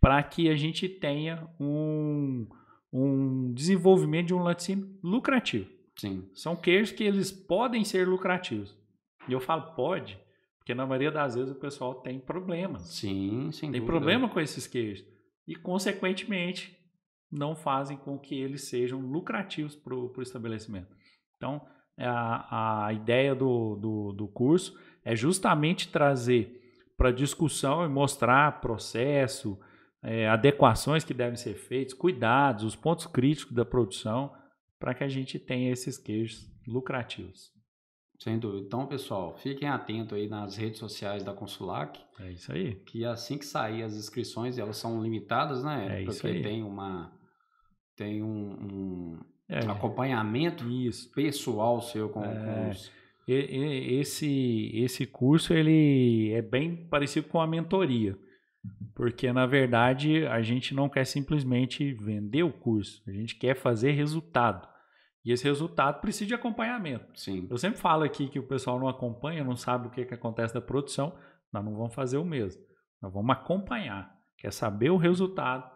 para que a gente tenha um desenvolvimento de um laticínio lucrativo. Sim. São queijos que eles podem ser lucrativos. E eu falo pode, porque na maioria das vezes o pessoal tem problemas. Sim, sem tem dúvida. problema com esses queijos. E, consequentemente, não fazem com que eles sejam lucrativos para o estabelecimento. Então, a ideia do curso é justamente trazer para discussão e mostrar processo, adequações que devem ser feitas, cuidados, os pontos críticos da produção, para que a gente tenha esses queijos lucrativos. Sem dúvida. Então, pessoal, fiquem atentos aí nas redes sociais da Consulac. É isso aí. Que assim que sair as inscrições, elas são limitadas, né? Porque tem um acompanhamento pessoal seu com os... Esse curso ele é bem parecido com a mentoria, porque na verdade a gente não quer simplesmente vender o curso, a gente quer fazer resultado. E esse resultado precisa de acompanhamento. Sim. Eu sempre falo aqui que o pessoal não acompanha, não sabe o que acontece da produção, nós não vamos fazer o mesmo. Nós vamos acompanhar, quer saber o resultado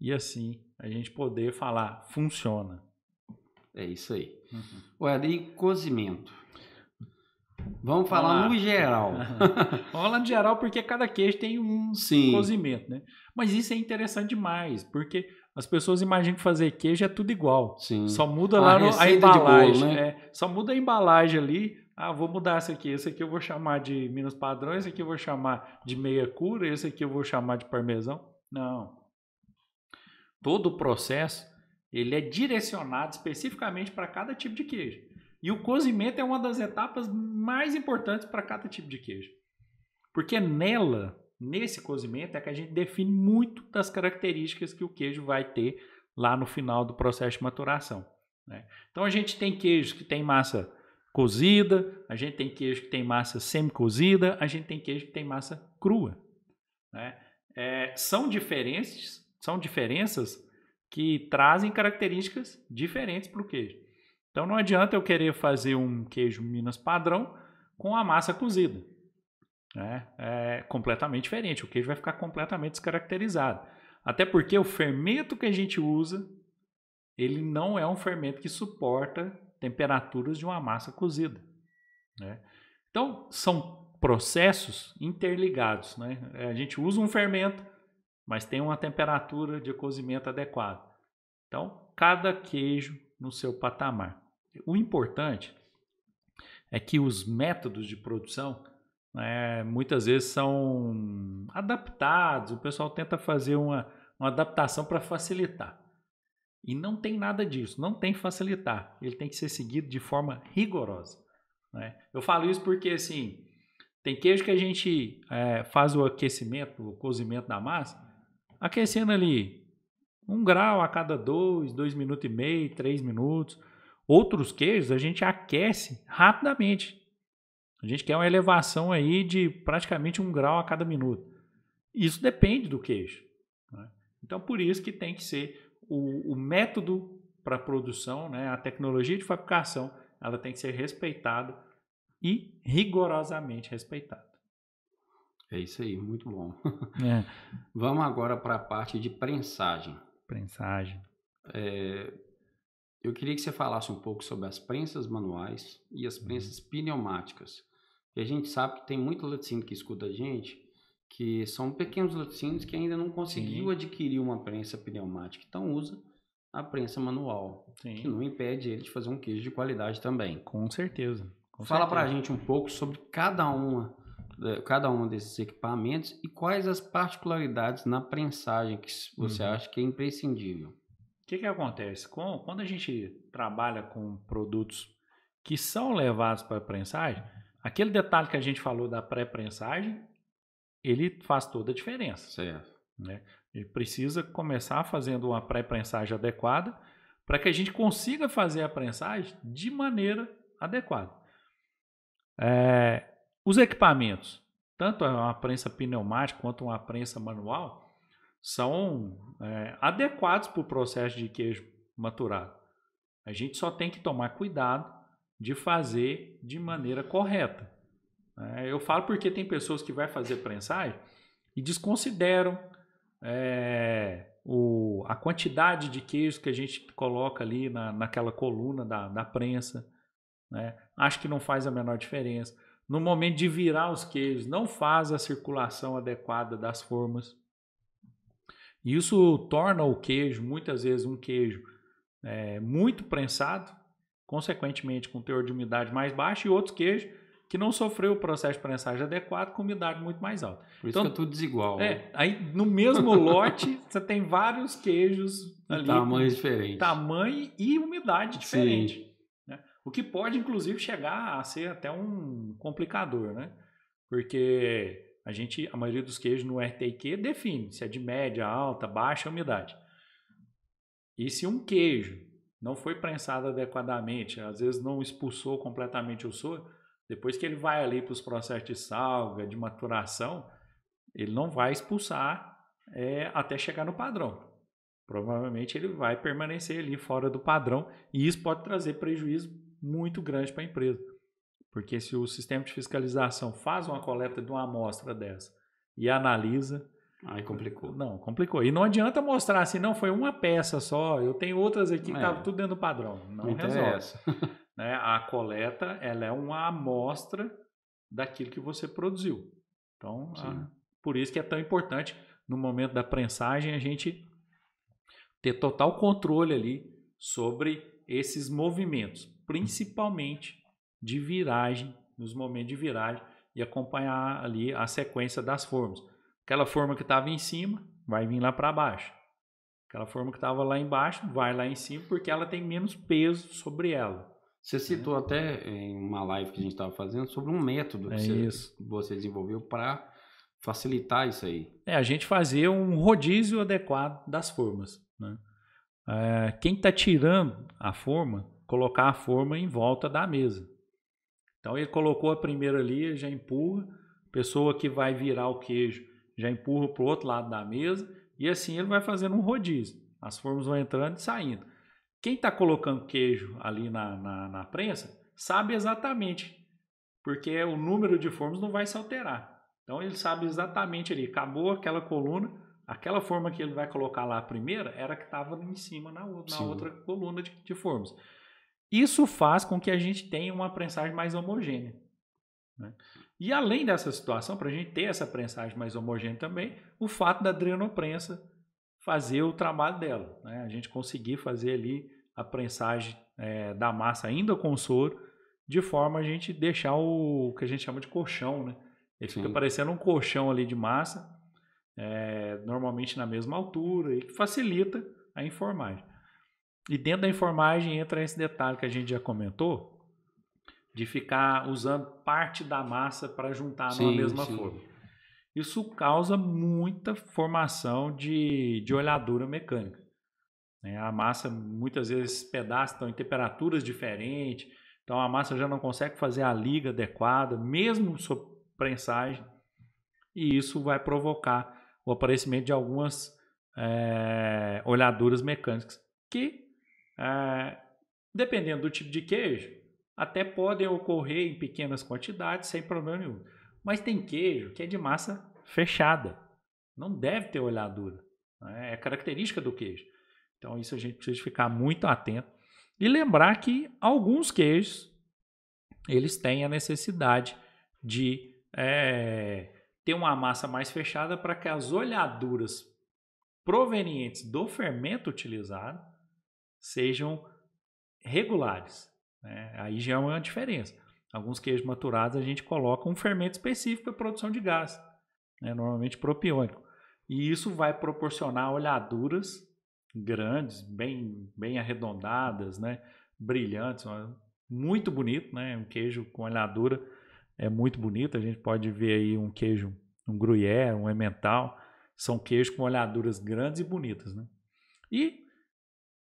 e assim a gente poder falar, funciona. É isso aí. Ué, e cozimento? Vamos falar no geral. Vamos falar no geral porque cada queijo tem um cozimento, né? Mas isso é interessante demais, porque as pessoas imaginam que fazer queijo é tudo igual. Sim. Só muda lá a embalagem. Bolo, né? Só muda a embalagem ali. Vou mudar esse aqui. Esse aqui eu vou chamar de Minas Padrão, esse aqui eu vou chamar de meia cura, esse aqui eu vou chamar de parmesão. Não. Todo o processo ele é direcionado especificamente para cada tipo de queijo. E o cozimento é uma das etapas mais importantes para cada tipo de queijo. Porque nesse cozimento é que a gente define muito das características que o queijo vai ter lá no final do processo de maturação, né? Então a gente tem queijos que tem massa cozida, a gente tem queijo que tem massa semi-cozida, a gente tem queijo que tem massa crua, né? São diferenças que trazem características diferentes para o queijo. Então não adianta eu querer fazer um queijo Minas Padrão com a massa cozida. É completamente diferente. O queijo vai ficar completamente descaracterizado. Até porque o fermento que a gente usa, ele não é um fermento que suporta temperaturas de uma massa cozida, né? Então, são processos interligados, né? A gente usa um fermento, mas tem uma temperatura de cozimento adequada. Então, cada queijo no seu patamar. O importante é que os métodos de produção muitas vezes são adaptados, o pessoal tenta fazer uma adaptação para facilitar. E não tem nada disso, não tem facilitar. Ele tem que ser seguido de forma rigorosa, né? Eu falo isso porque assim, tem queijo que a gente faz o aquecimento, o cozimento da massa, aquecendo ali 1 grau a cada 2 minutos e meio, 3 minutos. Outros queijos a gente aquece rapidamente. A gente quer uma elevação aí de praticamente 1 grau a cada minuto. Isso depende do queijo, né? Então, por isso que tem que ser o método para a produção, né? A tecnologia de fabricação, ela tem que ser respeitada e rigorosamente respeitada. É isso aí, muito bom. Vamos agora para a parte de prensagem. Prensagem. Eu queria que você falasse um pouco sobre as prensas manuais e as prensas pneumáticas. E a gente sabe que tem muito laticínio que escuta a gente, que são pequenos laticínios que ainda não conseguiu adquirir uma prensa pneumática, então usa a prensa manual, que não impede ele de fazer um queijo de qualidade também. Com certeza. Fala para a gente um pouco sobre cada um desses equipamentos e quais as particularidades na prensagem que você acha que é imprescindível. O que acontece? Quando a gente trabalha com produtos que são levados para a prensagem, aquele detalhe que a gente falou da pré-prensagem, ele faz toda a diferença. Certo. Né? Ele precisa começar fazendo uma pré-prensagem adequada para que a gente consiga fazer a prensagem de maneira adequada. Os equipamentos, tanto uma prensa pneumática quanto uma prensa manual, são adequados para o processo de queijo maturado. A gente só tem que tomar cuidado de fazer de maneira correta. Eu falo porque tem pessoas que vão fazer prensagem e desconsideram a quantidade de queijo que a gente coloca ali naquela coluna da prensa. Né? Acho que não faz a menor diferença. No momento de virar os queijos, não faz a circulação adequada das formas. Isso torna o queijo, muitas vezes, um queijo muito prensado, consequentemente com teor de umidade mais baixo, e outros queijos que não sofreu o processo de prensagem adequado com umidade muito mais alta. Por isso que é tudo desigual. Aí no mesmo lote você tem vários queijos ali. Tamanhos diferentes. Tamanho e umidade diferente. Né? O que pode, inclusive, chegar a ser até um complicador, né? Porque a maioria dos queijos no RTIQ define se é de média, alta, baixa umidade. E se um queijo não foi prensado adequadamente, às vezes não expulsou completamente o soro, depois que ele vai ali para os processos de salga, de maturação, ele não vai expulsar até chegar no padrão. Provavelmente ele vai permanecer ali fora do padrão e isso pode trazer prejuízo muito grande para a empresa. Porque se o sistema de fiscalização faz uma coleta de uma amostra dessa e analisa... Aí complicou. Não, complicou. E não adianta mostrar assim, não, foi uma peça só, eu tenho outras aqui que estavam tudo dentro do padrão. Não resolve. Né? A coleta ela é uma amostra daquilo que você produziu. Então, por isso que é tão importante, no momento da prensagem, a gente ter total controle ali sobre esses movimentos, principalmente de viragem, nos momentos de viragem, e acompanhar ali a sequência das formas. Aquela forma que estava em cima vai vir lá para baixo. Aquela forma que estava lá embaixo vai lá em cima, porque ela tem menos peso sobre ela. Você citou até em uma live que a gente estava fazendo sobre um método que você desenvolveu para facilitar isso aí. A gente fazia um rodízio adequado das formas. Né? Quem está tirando a forma, colocar a forma em volta da mesa. Então ele colocou a primeira ali, já empurra. A pessoa que vai virar o queijo já empurra para o outro lado da mesa. E assim ele vai fazendo um rodízio. As formas vão entrando e saindo. Quem está colocando queijo ali na prensa sabe exatamente, porque o número de formas não vai se alterar. Então ele sabe exatamente ali, acabou aquela coluna, aquela forma que ele vai colocar lá a primeira era que estava em cima na outra coluna de formas. Isso faz com que a gente tenha uma prensagem mais homogênea. Né? E além dessa situação, para a gente ter essa prensagem mais homogênea também, o fato da adrenoprensa fazer o trabalho dela. Né? A gente conseguir fazer ali a prensagem da massa ainda com soro, de forma a gente deixar o que a gente chama de colchão. Né? Ele fica parecendo um colchão ali de massa, normalmente na mesma altura, e que facilita a enformagem. E dentro da enformagem entra esse detalhe que a gente já comentou, de ficar usando parte da massa para juntar numa mesma forma. Isso causa muita formação de olhadura mecânica. A massa, muitas vezes, esses pedaços estão em temperaturas diferentes, então a massa já não consegue fazer a liga adequada, mesmo sob prensagem, e isso vai provocar o aparecimento de algumas olhaduras mecânicas, que, dependendo do tipo de queijo, até podem ocorrer em pequenas quantidades, sem problema nenhum. Mas tem queijo que é de massa fechada. Não deve ter olhadura. É característica do queijo. Então isso a gente precisa ficar muito atento. E lembrar que alguns queijos, eles têm a necessidade de ter uma massa mais fechada para que as olhaduras provenientes do fermento utilizado sejam regulares. Aí já é uma diferença. Alguns queijos maturados a gente coloca um fermento específico para produção de gás, normalmente propiônico. E isso vai proporcionar olhaduras grandes, bem arredondadas, brilhantes, muito bonito. Um queijo com olhadura é muito bonito. A gente pode ver aí um queijo, um gruyère, um emmental, são queijos com olhaduras grandes e bonitas. E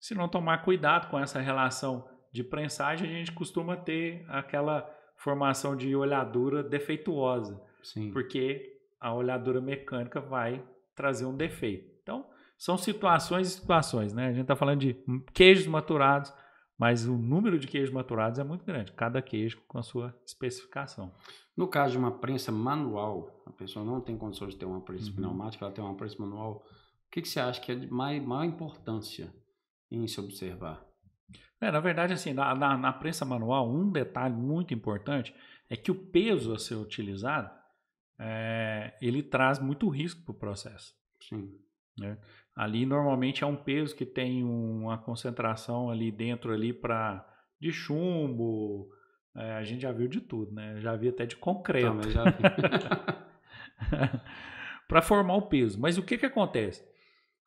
se não tomar cuidado com essa relação de prensagem, a gente costuma ter aquela formação de olhadura defeituosa, Sim. porque a olhadura mecânica vai trazer um defeito. Então, são situações e situações, né? A gente está falando de queijos maturados, mas o número de queijos maturados é muito grande, cada queijo com a sua especificação. No caso de uma prensa manual, a pessoa não tem condições de ter uma prensa pneumática, ela tem uma prensa manual, o que você acha que é de maior importância em se observar? Na verdade, assim, na prensa manual, um detalhe muito importante é que o peso a ser utilizado, ele traz muito risco para o processo. Sim. Né? Ali normalmente é um peso que tem uma concentração ali dentro ali de chumbo, a gente já viu de tudo, né? Já vi até de concreto. Também já vi. Para formar o peso. Mas o que acontece?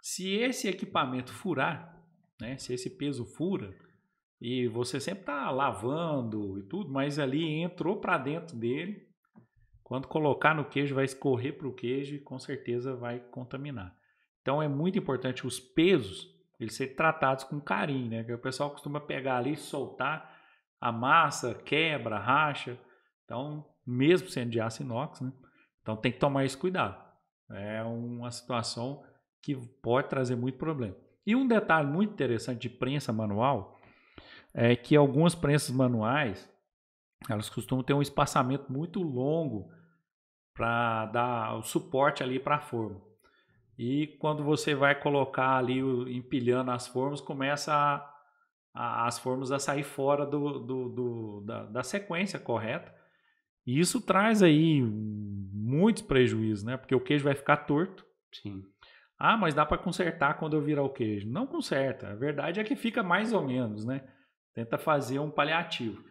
Se esse equipamento furar, né? Se esse peso fura, e você sempre está lavando e tudo, mas ali entrou para dentro dele, quando colocar no queijo vai escorrer para o queijo e com certeza vai contaminar. Então é muito importante os pesos eles serem tratados com carinho, né? Que o pessoal costuma pegar ali, soltar a massa, quebra, racha. Então, mesmo sendo de aço inox, né? Então tem que tomar esse cuidado. É uma situação que pode trazer muito problema. E um detalhe muito interessante de prensa manual é que algumas prensas manuais elas costumam ter um espaçamento muito longo para dar o suporte ali para a forma. E quando você vai colocar ali, empilhando as formas, começa as formas a sair fora da sequência correta. E isso traz aí muitos prejuízos, né? Porque o queijo vai ficar torto. Sim. Ah, mas dá para consertar quando eu virar o queijo. Não conserta. A verdade é que fica mais ou menos, né? Tenta fazer um paliativo.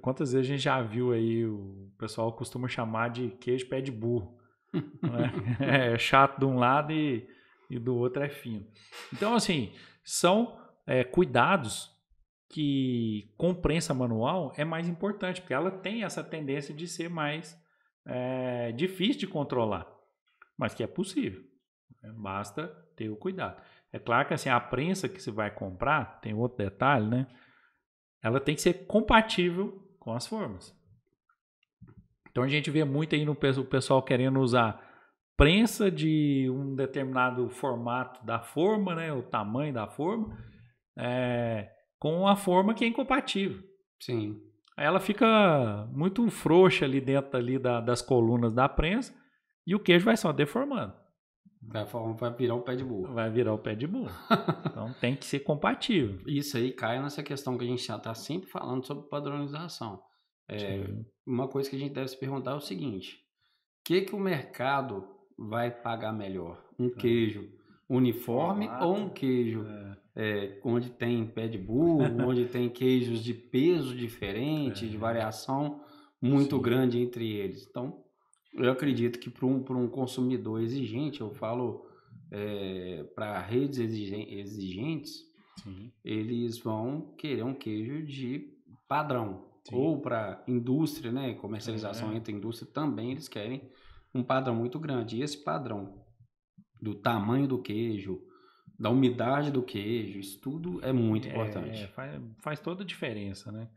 Quantas vezes a gente já viu aí, o pessoal costuma chamar de queijo pé de burro. Né? É chato de um lado e do outro é fino. Então, assim, são cuidados que com prensa manual é mais importante, porque ela tem essa tendência de ser mais difícil de controlar, mas que é possível. Basta ter o cuidado. É claro que assim, a prensa que você vai comprar, tem outro detalhe, né? Ela tem que ser compatível com as formas. Então a gente vê muito aí no pessoal querendo usar prensa de um determinado formato da forma, né? O tamanho da forma, com a forma que é incompatível. Sim. Aí ela fica muito frouxa ali dentro ali das colunas da prensa e o queijo vai só deformando. Vai virar o pé de burro. Vai virar o pé de burro. Então tem que ser compatível. Isso aí cai nessa questão que a gente já está sempre falando sobre padronização. Uma coisa que a gente deve se perguntar é o seguinte: o que o mercado vai pagar melhor? Um queijo uniforme ou um queijo onde tem pé de burro, onde tem queijos de peso diferente, de variação muito grande entre eles? Então, eu acredito que para um consumidor exigente, eu falo para redes exigentes, eles vão querer um queijo de padrão. Sim. Ou para indústria, né? Comercialização entre indústria também eles querem um padrão muito grande. E esse padrão do tamanho do queijo, da umidade do queijo, isso tudo é muito importante. Faz toda a diferença, né?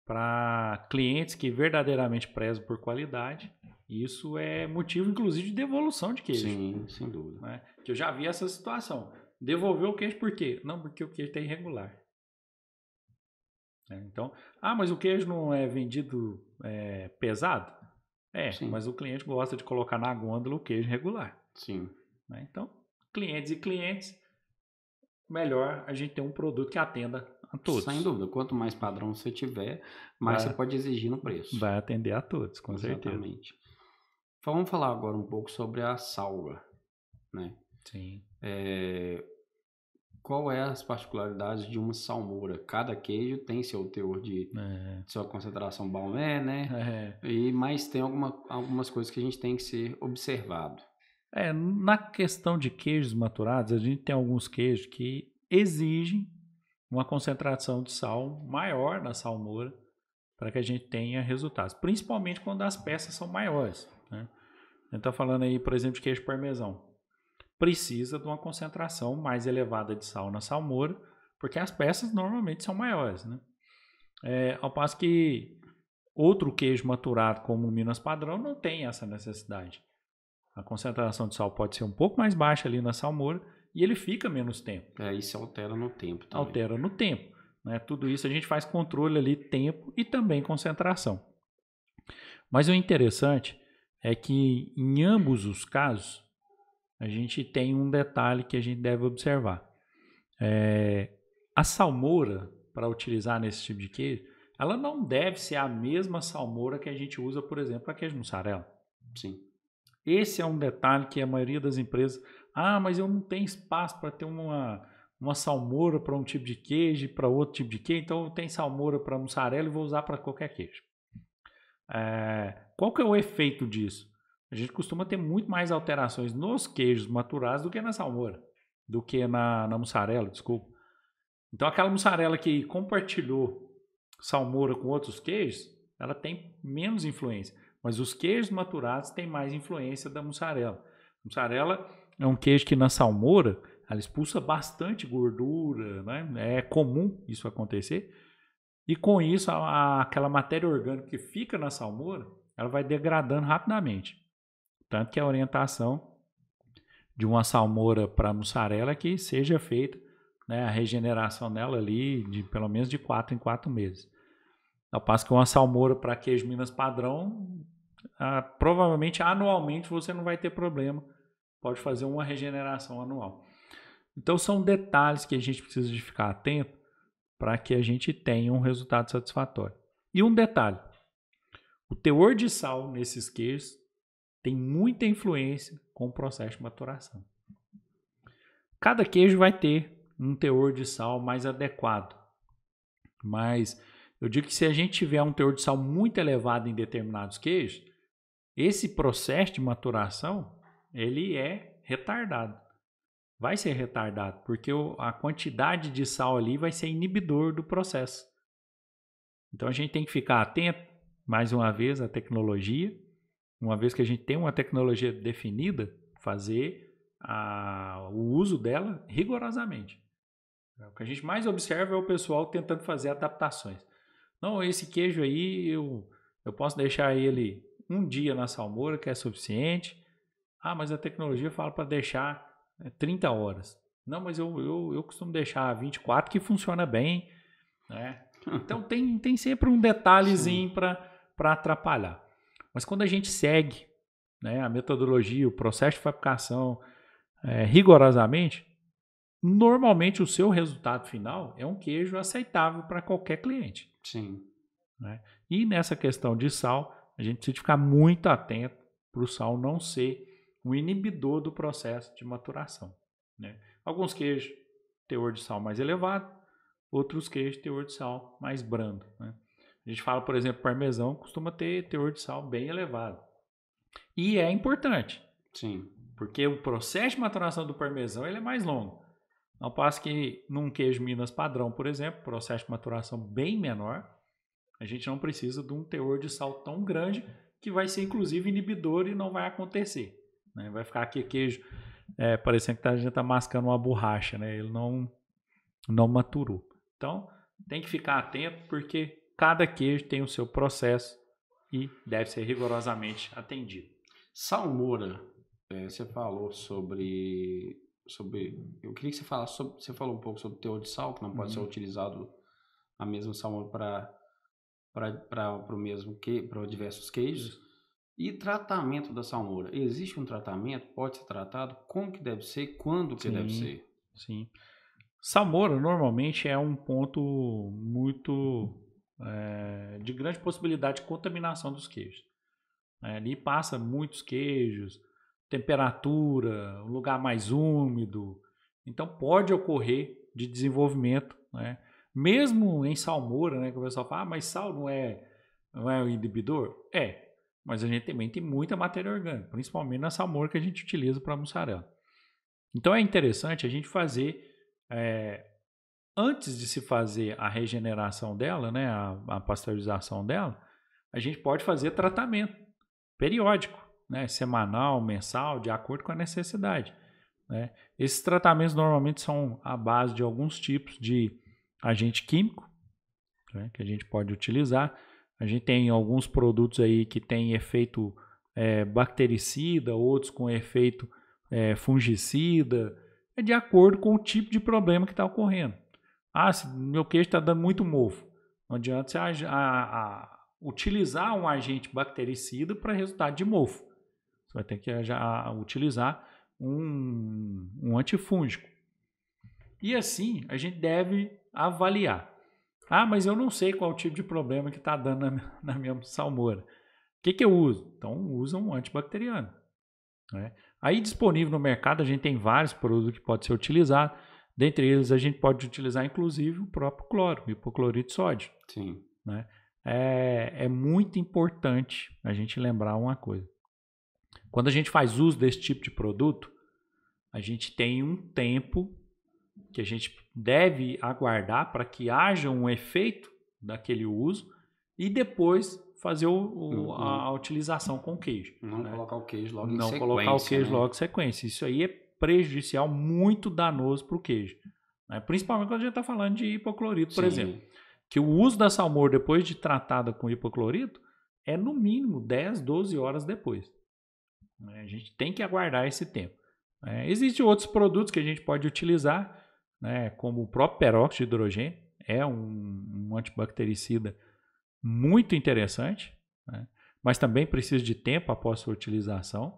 Para clientes que verdadeiramente prezam por qualidade, isso é motivo, inclusive, de devolução de queijo. Sim, sem dúvida. Né? Que eu já vi essa situação. Devolver o queijo por quê? Não, porque o queijo está irregular. Então, mas o queijo não é vendido pesado? Sim. Mas o cliente gosta de colocar na gôndola o queijo regular. Sim. Né? Então, clientes e clientes, melhor a gente ter um produto que atenda a todos. Sem dúvida. Quanto mais padrão você tiver, mais você pode exigir no preço. Vai atender a todos, com certeza. Exatamente. Vamos falar agora um pouco sobre a salga, né? Sim. Qual é as particularidades de uma salmoura? Cada queijo tem seu teor de sua concentração Balmer, né? Mas tem algumas coisas que a gente tem que ser observado. Na questão de queijos maturados, a gente tem alguns queijos que exigem uma concentração de sal maior na salmoura para que a gente tenha resultados, principalmente quando as peças são maiores. Né? A gente está falando aí, por exemplo, de queijo parmesão. Precisa de uma concentração mais elevada de sal na salmoura, porque as peças normalmente são maiores. Né? Ao passo que outro queijo maturado como o Minas Padrão não tem essa necessidade. A concentração de sal pode ser um pouco mais baixa ali na salmoura e ele fica menos tempo. Isso altera no tempo também. Altera no tempo. Né? Tudo isso a gente faz controle ali, tempo e também concentração. Mas o interessante é que em ambos os casos a gente tem um detalhe que a gente deve observar. A salmoura, para utilizar nesse tipo de queijo, ela não deve ser a mesma salmoura que a gente usa, por exemplo, para queijo mussarela. Sim. Esse é um detalhe que a maioria das empresas... mas eu não tenho espaço para ter uma salmoura para um tipo de queijo e para outro tipo de queijo, então eu tenho salmoura para mussarela e vou usar para qualquer queijo. Qual que é o efeito disso? A gente costuma ter muito mais alterações nos queijos maturados do que na salmoura, do que na mussarela, desculpa. Então aquela mussarela que compartilhou salmoura com outros queijos, ela tem menos influência. Mas os queijos maturados têm mais influência da mussarela. A mussarela é um queijo que na salmoura ela expulsa bastante gordura, né? É comum isso acontecer. E com isso, aquela matéria orgânica que fica na salmoura, ela vai degradando rapidamente. Tanto que a orientação de uma salmoura para mussarela é que seja feita, né, a regeneração dela ali de pelo menos de 4 em 4 meses. Ao passo que uma salmoura para queijo Minas Padrão, provavelmente anualmente você não vai ter problema. Pode fazer uma regeneração anual. Então são detalhes que a gente precisa de ficar atento para que a gente tenha um resultado satisfatório. E um detalhe, o teor de sal nesses queijos tem muita influência com o processo de maturação. Cada queijo vai ter um teor de sal mais adequado, mas eu digo que se a gente tiver um teor de sal muito elevado em determinados queijos, esse processo de maturação ele é retardado. Vai ser retardado, porque a quantidade de sal ali vai ser inibidor do processo. Então a gente tem que ficar atento, mais uma vez, à tecnologia. Uma vez que a gente tem uma tecnologia definida, fazer o uso dela rigorosamente. O que a gente mais observa é o pessoal tentando fazer adaptações. Não, esse queijo aí eu posso deixar ele um dia na salmoura, que é suficiente. Mas a tecnologia fala para deixar 30 horas. Não, mas eu costumo deixar 24, que funciona bem. Né? Então tem sempre um detalhezinho para atrapalhar. Mas quando a gente segue, né, a metodologia, o processo de fabricação rigorosamente, normalmente o seu resultado final é um queijo aceitável para qualquer cliente. Sim. Né? E nessa questão de sal, a gente precisa ficar muito atento para o sal não ser um inibidor do processo de maturação. Né? Alguns queijos, teor de sal mais elevado, outros queijos, teor de sal mais brando. Né? A gente fala, por exemplo, parmesão costuma ter teor de sal bem elevado. E é importante. Sim. Porque o processo de maturação do parmesão ele é mais longo. Ao passo que num queijo Minas Padrão, por exemplo, processo de maturação bem menor, a gente não precisa de um teor de sal tão grande que vai ser inclusive inibidor e não vai acontecer. Né? Vai ficar aqui queijo parecendo que a gente está mascando uma borracha, né? Ele não maturou. Então tem que ficar atento porque cada queijo tem o seu processo e deve ser rigorosamente atendido. Salmoura, você falou sobre... Eu queria que você falasse sobre... Você falou um pouco sobre o teor de sal, que não pode ser utilizado a mesma salmoura para o mesmo para diversos queijos. E tratamento da salmoura. Existe um tratamento? Pode ser tratado? Como que deve ser? Quando que deve ser? Sim. Salmoura normalmente é um ponto muito de grande possibilidade de contaminação dos queijos. Ali passa muitos queijos, temperatura, um lugar mais úmido. Então pode ocorrer de desenvolvimento, né? Mesmo em salmoura, né, que o pessoal fala, mas sal não é um inibidor? Mas a gente também tem muita matéria orgânica, principalmente na salmoura que a gente utiliza para mussarela. Então é interessante a gente fazer, antes de se fazer a regeneração dela, né, a pasteurização dela, a gente pode fazer tratamento periódico, né, semanal, mensal, de acordo com a necessidade. Né? Esses tratamentos normalmente são à base de alguns tipos de agente químico, né, que a gente pode utilizar. A gente tem alguns produtos aí que tem efeito bactericida, outros com efeito fungicida, é de acordo com o tipo de problema que está ocorrendo. Se meu queijo está dando muito mofo, não adianta você utilizar um agente bactericida para resultado de mofo. Você vai ter que utilizar um antifúngico. E assim, a gente deve avaliar. Mas eu não sei qual o tipo de problema que está dando na minha salmoura. O que eu uso? Então, usa um antibacteriano. Né? Aí, disponível no mercado, a gente tem vários produtos que podem ser utilizados. Dentre eles, a gente pode utilizar, inclusive, o próprio cloro, o hipoclorito de sódio. Sim. Né? É muito importante a gente lembrar uma coisa. Quando a gente faz uso desse tipo de produto, a gente tem um tempo que a gente deve aguardar para que haja um efeito daquele uso e depois fazer a utilização com o queijo. Não, né? Colocar o queijo logo em não sequência. Não colocar o queijo, né? logo em sequência. Isso aí é prejudicial, muito danoso para o queijo. Né? Principalmente quando a gente está falando de hipoclorito, por exemplo. Que o uso da salmoura depois de tratada com hipoclorito é no mínimo 10, 12 horas depois. A gente tem que aguardar esse tempo. Existem outros produtos que a gente pode utilizar, né, como o próprio peróxido de hidrogênio, é um antibactericida muito interessante, né, mas também precisa de tempo após sua utilização.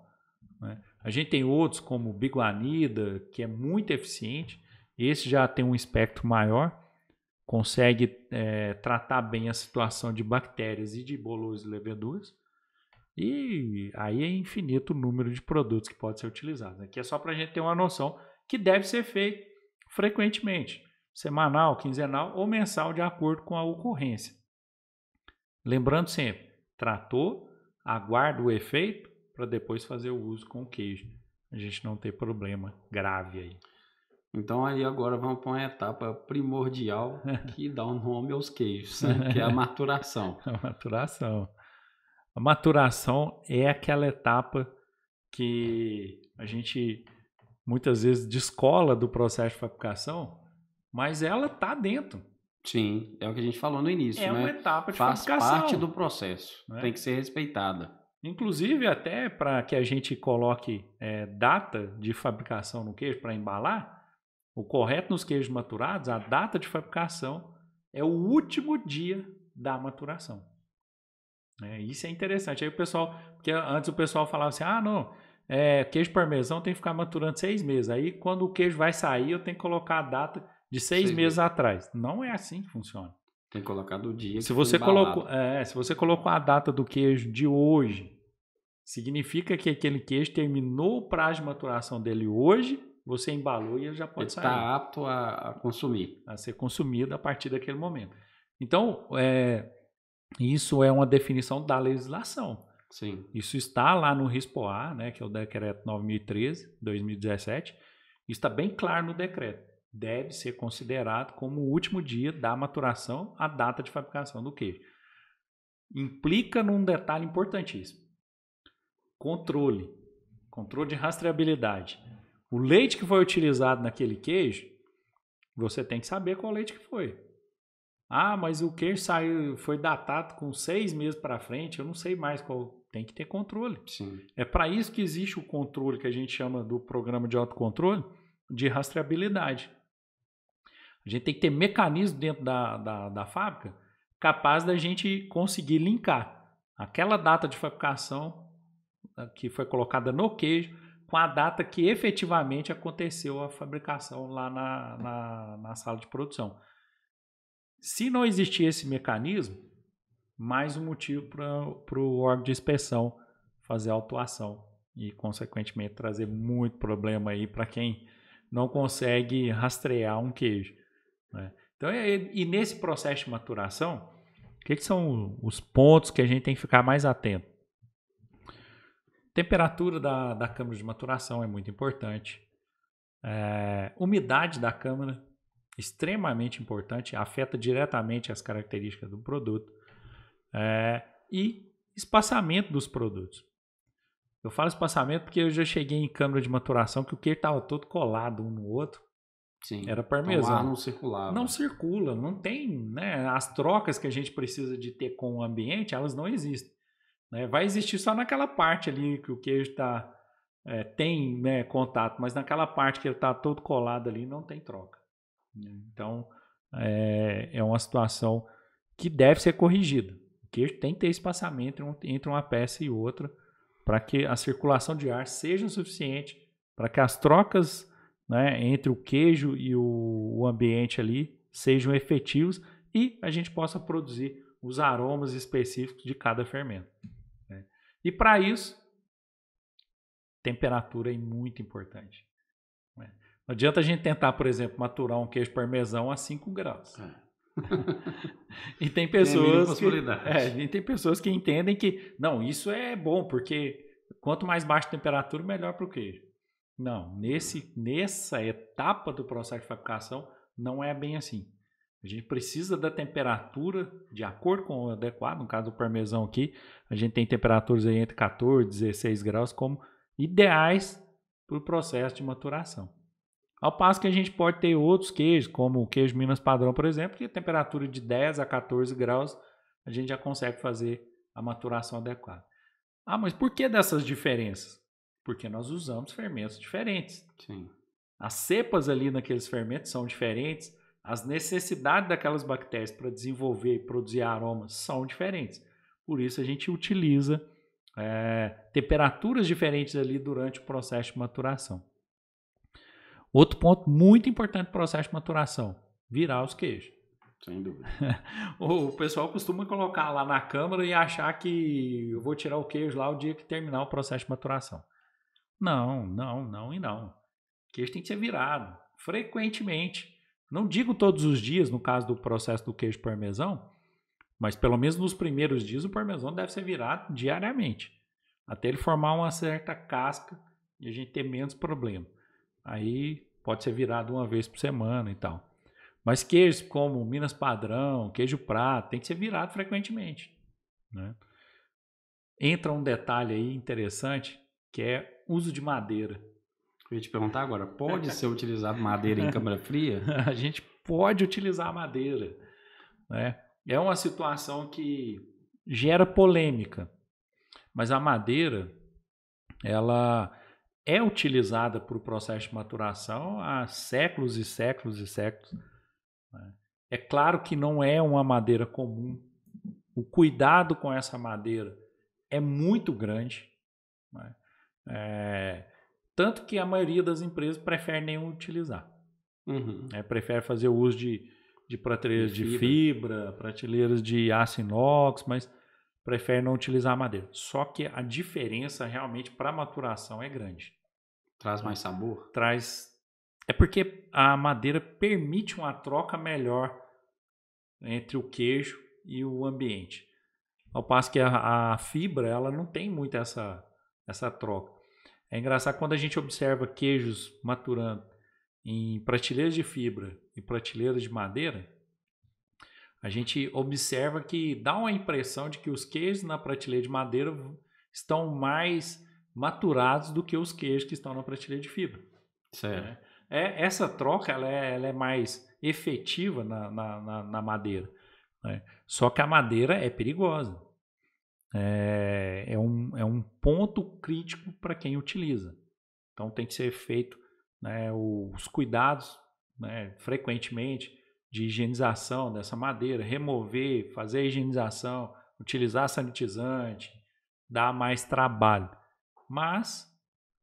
Né. A gente tem outros como o biguanida, que é muito eficiente, esse já tem um espectro maior, consegue tratar bem a situação de bactérias e de bolos e leveduras. E aí é infinito o número de produtos que pode ser utilizado. Aqui é só para a gente ter uma noção que deve ser feito frequentemente, semanal, quinzenal ou mensal, de acordo com a ocorrência. Lembrando sempre, tratou, aguarda o efeito para depois fazer o uso com o queijo. A gente não ter problema grave aí. Então aí agora vamos para uma etapa primordial que dá um nome aos queijos, né? Que é a maturação. A maturação. A maturação é aquela etapa que a gente muitas vezes descola do processo de fabricação, mas ela está dentro. Sim, é o que a gente falou no início, né? Uma etapa de Faz fabricação. parte do processo, né? Tem que ser respeitada. Inclusive, até para que a gente coloque data de fabricação no queijo para embalar, o correto nos queijos maturados, a data de fabricação é o último dia da maturação. Isso é interessante. Aí o pessoal, porque antes o pessoal falava assim, queijo parmesão tem que ficar maturando 6 meses. Aí quando o queijo vai sair, eu tenho que colocar a data de 6 meses atrás. Não é assim que funciona. Tem que colocar do dia se você colocou a data do queijo de hoje, significa que aquele queijo terminou o prazo de maturação dele hoje, você embalou e ele já pode sair. Está apto a consumir. A ser consumido a partir daquele momento. Então, isso é uma definição da legislação. Sim. Isso está lá no RISPOA, né, que é o decreto 9013, 2017. Isso está bem claro no decreto. Deve ser considerado como o último dia da maturação, a data de fabricação do queijo. Implica num detalhe importantíssimo. Controle de rastreabilidade. O leite que foi utilizado naquele queijo, você tem que saber qual leite que foi. Mas o queijo foi datado com 6 meses para frente, eu não sei mais qual. Tem que ter controle. Sim. É para isso que existe o controle que a gente chama do programa de autocontrole de rastreabilidade. A gente tem que ter mecanismo dentro da fábrica capaz da gente conseguir linkar aquela data de fabricação que foi colocada no queijo com a data que efetivamente aconteceu a fabricação lá na sala de produção. Se não existir esse mecanismo, mais um motivo para o órgão de inspeção fazer autuação e, consequentemente, trazer muito problema aí para quem não consegue rastrear um queijo. Né? Então, e nesse processo de maturação, o que são os pontos que a gente tem que ficar mais atento? Temperatura da câmara de maturação é muito importante. Umidade da câmara, extremamente importante, afeta diretamente as características do produto. E espaçamento dos produtos. Eu falo espaçamento porque eu já cheguei em câmara de maturação que o queijo estava todo colado um no outro. Sim. Era Então parmesão. lá não circulava. Não circula, não tem, né? As trocas que a gente precisa de ter com o ambiente, elas não existem. Né? Vai existir só naquela parte ali que o queijo tem, né, contato, mas naquela parte que ele está todo colado ali não tem troca. Então é uma situação que deve ser corrigida. O queijo tem que ter espaçamento entre uma peça e outra para que a circulação de ar seja suficiente, para que as trocas, né, entre o queijo e o ambiente ali sejam efetivos e a gente possa produzir os aromas específicos de cada fermento. Né? E para isso, temperatura é muito importante. Né? Não adianta a gente tentar, por exemplo, maturar um queijo parmesão a 5 graus. E tem pessoas tem pessoas que entendem que não, isso é bom, porque quanto mais baixa a temperatura, melhor para o queijo. Não, nessa etapa do processo de fabricação, não é bem assim. A gente precisa da temperatura de acordo com o adequado. No caso do parmesão aqui, a gente tem temperaturas aí entre 14 e 16 graus como ideais para o processo de maturação. Ao passo que a gente pode ter outros queijos, como o queijo Minas Padrão, por exemplo, que a temperatura de 10 a 14 graus a gente já consegue fazer a maturação adequada. Ah, mas por que dessas diferenças? Porque nós usamos fermentos diferentes. Sim. As cepas ali naqueles fermentos são diferentes, as necessidades daquelas bactérias para desenvolver e produzir aromas são diferentes. Por isso a gente utiliza temperaturas diferentes ali durante o processo de maturação. Outro ponto muito importante do processo de maturação, virar os queijos. Sem dúvida. O pessoal costuma colocar lá na câmara e achar que eu vou tirar o queijo lá o dia que terminar o processo de maturação. Não. O queijo tem que ser virado frequentemente. Não digo todos os dias, no caso do processo do queijo parmesão, mas pelo menos nos primeiros dias o parmesão deve ser virado diariamente, até ele formar uma certa casca e a gente ter menos problema. Aí pode ser virado uma vez por semana e tal. Mas queijos como Minas Padrão, queijo prato, tem que ser virado frequentemente. Né? Entra um detalhe aí interessante, que é uso de madeira. Eu ia te perguntar agora, pode ser utilizado madeira em câmara fria? A gente pode utilizar madeira. Né? É uma situação que gera polêmica, mas a madeira, ela é utilizada para o processo de maturação há séculos e séculos e séculos. Né? É claro que não é uma madeira comum. O cuidado com essa madeira é muito grande. Né? Tanto que a maioria das empresas prefere nem utilizar. Prefere fazer o uso de prateleiras de fibra, prateleiras de aço inox, mas prefere não utilizar a madeira. Só que a diferença realmente para a maturação é grande. Traz mais sabor? Traz. É porque a madeira permite uma troca melhor entre o queijo e o ambiente. Ao passo que a fibra, ela não tem muito essa troca. É engraçado quando a gente observa queijos maturando em prateleiras de fibra e prateleiras de madeira, a gente observa que dá uma impressão de que os queijos na prateleira de madeira estão mais maturados do que os queijos que estão na prateleira de fibra. Certo. Essa troca ela é mais efetiva na madeira. Né? Só que a madeira é perigosa. É um ponto crítico para quem utiliza. Então tem que ser feito, né, os cuidados, né, frequentemente de higienização dessa madeira, remover, fazer a higienização, utilizar sanitizante, dá mais trabalho. Mas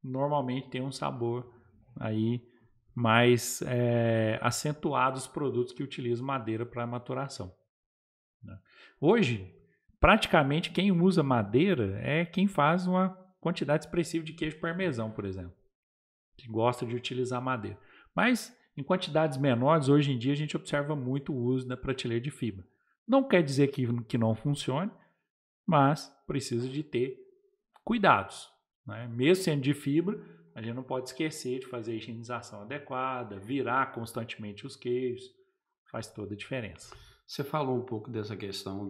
normalmente tem um sabor aí mais acentuado os produtos que utilizam madeira para maturação. Né? Hoje, praticamente quem usa madeira é quem faz uma quantidade expressiva de queijo parmesão, por exemplo, que gosta de utilizar madeira. Mas em quantidades menores, hoje em dia a gente observa muito o uso da prateleira de fibra. Não quer dizer que não funcione, mas precisa de ter cuidados. Né? Mesmo sendo de fibra, a gente não pode esquecer de fazer a higienização adequada, virar constantemente os queijos, faz toda a diferença. Você falou um pouco dessa questão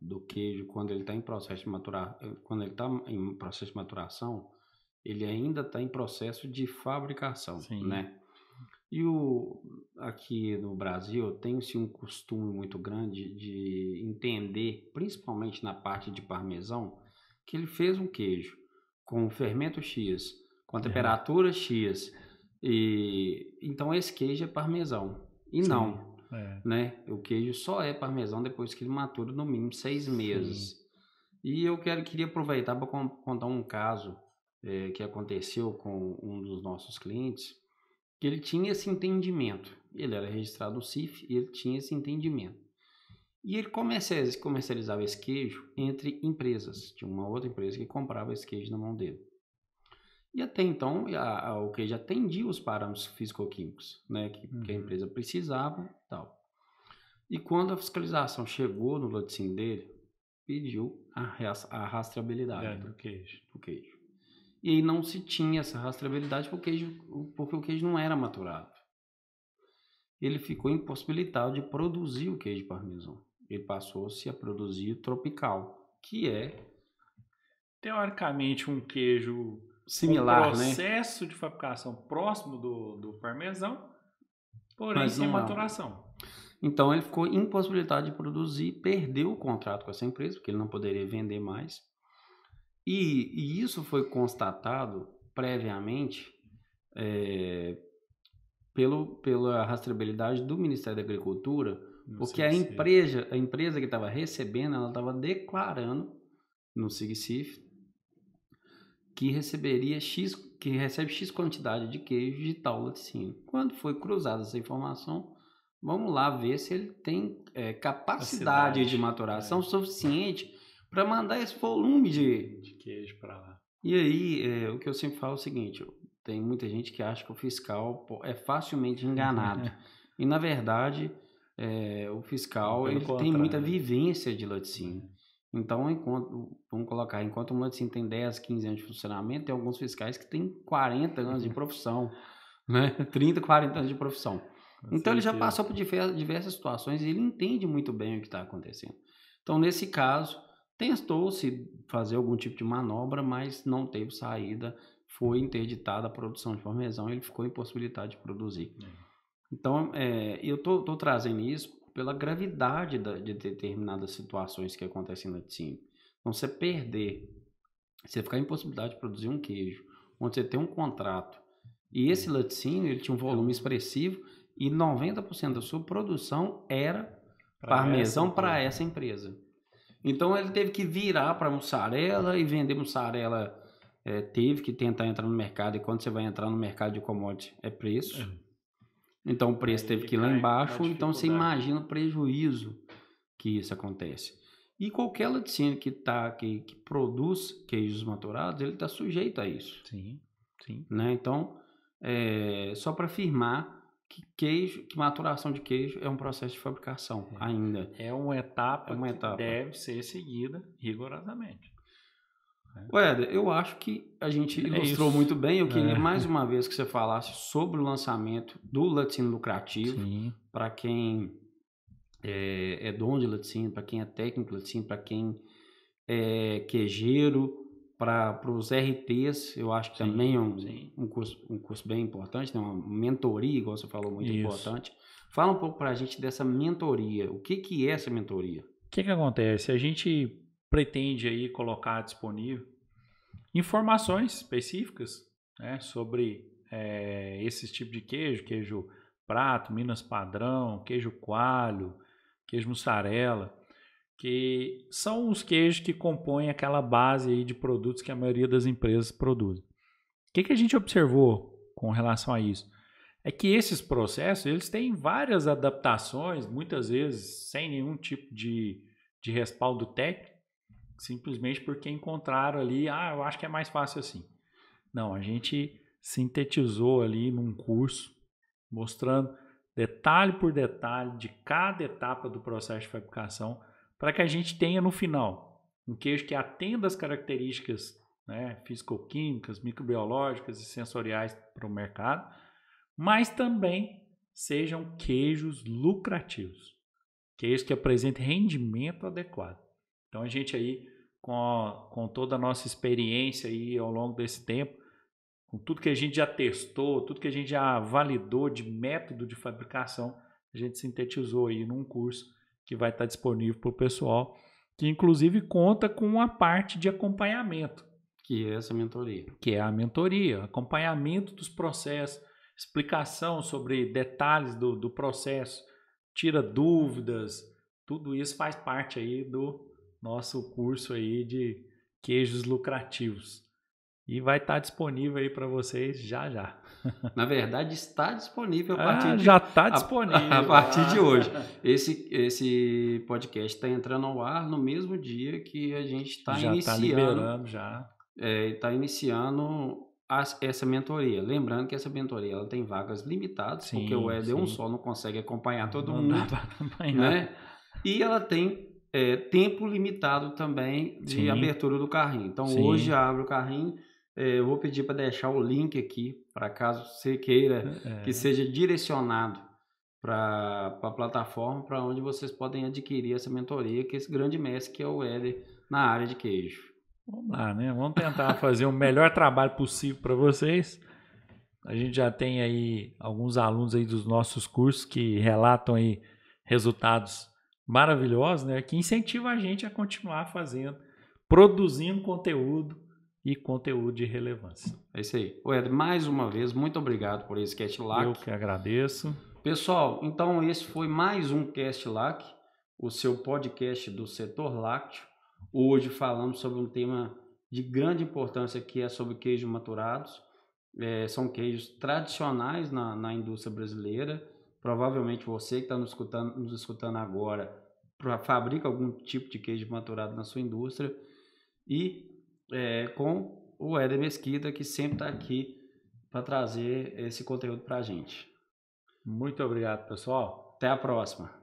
do queijo quando ele está em processo de maturação, ele ainda está em processo de fabricação, Sim. né? Aqui no Brasil tem-se um costume muito grande de entender, principalmente na parte de parmesão, que ele fez um queijo com fermento X, com temperatura X, e então esse queijo é parmesão. E não, né? O queijo só é parmesão depois que ele matura no mínimo 6 meses. E eu queria aproveitar para contar um caso que aconteceu com um dos nossos clientes, que ele tinha esse entendimento. Ele era registrado no CIF e ele tinha esse entendimento. E ele comercializava esse queijo entre empresas. Tinha uma outra empresa que comprava esse queijo na mão dele. E até então, o queijo atendia os parâmetros físico-químicos, né, que a empresa precisava e tal. E quando a fiscalização chegou no laticínio dele, pediu a rastreabilidade do queijo. E aí não se tinha essa rastreabilidade porque o queijo não era maturado. Ele ficou impossibilitado de produzir o queijo parmesão. Ele passou-se a produzir o tropical, que é teoricamente um queijo similar, com processo de fabricação próximo do parmesão, porém sem maturação. Então ele ficou impossibilitado de produzir, perdeu o contrato com essa empresa, porque ele não poderia vender mais. E isso foi constatado previamente pela rastreabilidade do Ministério da Agricultura, porque a empresa que estava recebendo, ela estava declarando no SIGCIF que recebe X quantidade de queijo de tal laticínio. Quando foi cruzada essa informação, vamos lá ver se ele tem capacidade de maturação suficiente para mandar esse volume de queijo para lá. E aí, o que eu sempre falo é o seguinte, tem muita gente que acha que o fiscal é facilmente enganado. E, na verdade, o fiscal ele tem muita vivência de laticínio. Então, enquanto um laticínio tem 10, 15 anos de funcionamento, tem alguns fiscais que têm 40 anos de profissão, né? 30, 40 anos de profissão. Então, ele já passou por diversas situações e ele entende muito bem o que está acontecendo. Então, nesse caso, tentou-se fazer algum tipo de manobra, mas não teve saída, foi interditada a produção de parmesão e ele ficou impossibilitado de produzir. Então, eu estou trazendo isso pela gravidade de determinadas situações que acontecem no laticínio. Então, você ficar impossibilidade de produzir um queijo, onde você tem um contrato, e esse laticínio ele tinha um volume expressivo e 90% da sua produção era parmesão para essa empresa. Então ele teve que virar para mussarela e vender mussarela, teve que tentar entrar no mercado, e quando você vai entrar no mercado de commodity é preço. Então o preço teve que ir lá embaixo, então você imagina o prejuízo que isso acontece. E qualquer laticínio que produz queijos maturados, ele está sujeito a isso. Sim. Né? Então, só para afirmar que maturação de queijo é um processo de fabricação ainda. É uma etapa que deve ser seguida rigorosamente. Éder, eu acho que a gente ilustrou muito bem. Eu queria mais uma vez que você falasse sobre o lançamento do laticínio lucrativo para quem é dono de laticínio, para quem é técnico de laticínio, para quem é queijeiro, para os RTs. Eu acho que também é um curso bem importante, né? Uma mentoria, igual você falou, muito importante. Fala um pouco para a gente dessa mentoria. O que é essa mentoria? O que acontece? A gente pretende aí colocar disponível informações específicas, né, sobre esses tipos de queijo prato, Minas padrão, queijo coalho, queijo mussarela, que são os queijos que compõem aquela base aí de produtos que a maioria das empresas produzem. O que a gente observou com relação a isso? É que esses processos eles têm várias adaptações, muitas vezes sem nenhum tipo de respaldo técnico, simplesmente porque encontraram ali, eu acho que é mais fácil assim. Não, a gente sintetizou ali num curso, mostrando detalhe por detalhe de cada etapa do processo de fabricação, para que a gente tenha no final um queijo que atenda às características, né, físico-químicas, microbiológicas e sensoriais para o mercado, mas também sejam queijos lucrativos, queijos que apresentem rendimento adequado. Então a gente aí, com toda a nossa experiência aí ao longo desse tempo, com tudo que a gente já testou, tudo que a gente já validou de método de fabricação, a gente sintetizou aí num curso que vai estar disponível para o pessoal, que inclusive conta com uma parte de acompanhamento. Que é essa mentoria. Que é a mentoria, acompanhamento dos processos, explicação sobre detalhes do processo, tira dúvidas, tudo isso faz parte aí do nosso curso aí de queijos lucrativos. E vai estar disponível aí para vocês já já. Na verdade, está disponível a partir já está disponível. A partir de hoje. Esse podcast está entrando ao ar no mesmo dia que a gente está iniciando. Já está liberando já. Está iniciando essa mentoria. Lembrando que essa mentoria ela tem vagas limitadas, sim, porque o Éder um só não consegue acompanhar todo mundo. Dá para acompanhar. Né? E ela tem tempo limitado também de abertura do carrinho. Então, hoje abre o carrinho. Eu vou pedir para deixar o link aqui, para caso você queira que seja direcionado para a plataforma, para onde vocês podem adquirir essa mentoria, que esse grande mestre que é o Éder na área de queijo. Vamos lá, né? Vamos tentar fazer o melhor trabalho possível para vocês. A gente já tem aí alguns alunos aí dos nossos cursos que relatam aí resultados maravilhosos, né? Que incentivam a gente a continuar fazendo, produzindo conteúdo e conteúdo de relevância. É isso aí. Éder, mais uma vez, muito obrigado por esse Cast Lac. Eu que agradeço. Pessoal, então esse foi mais um Cast Lac, o seu podcast do setor lácteo. Hoje falamos sobre um tema de grande importância que é sobre queijos maturados. São queijos tradicionais na indústria brasileira. Provavelmente você que está nos escutando agora fabrica algum tipo de queijo maturado na sua indústria. E com o Éder Mesquita, que sempre está aqui para trazer esse conteúdo para a gente. Muito obrigado, pessoal. Até a próxima.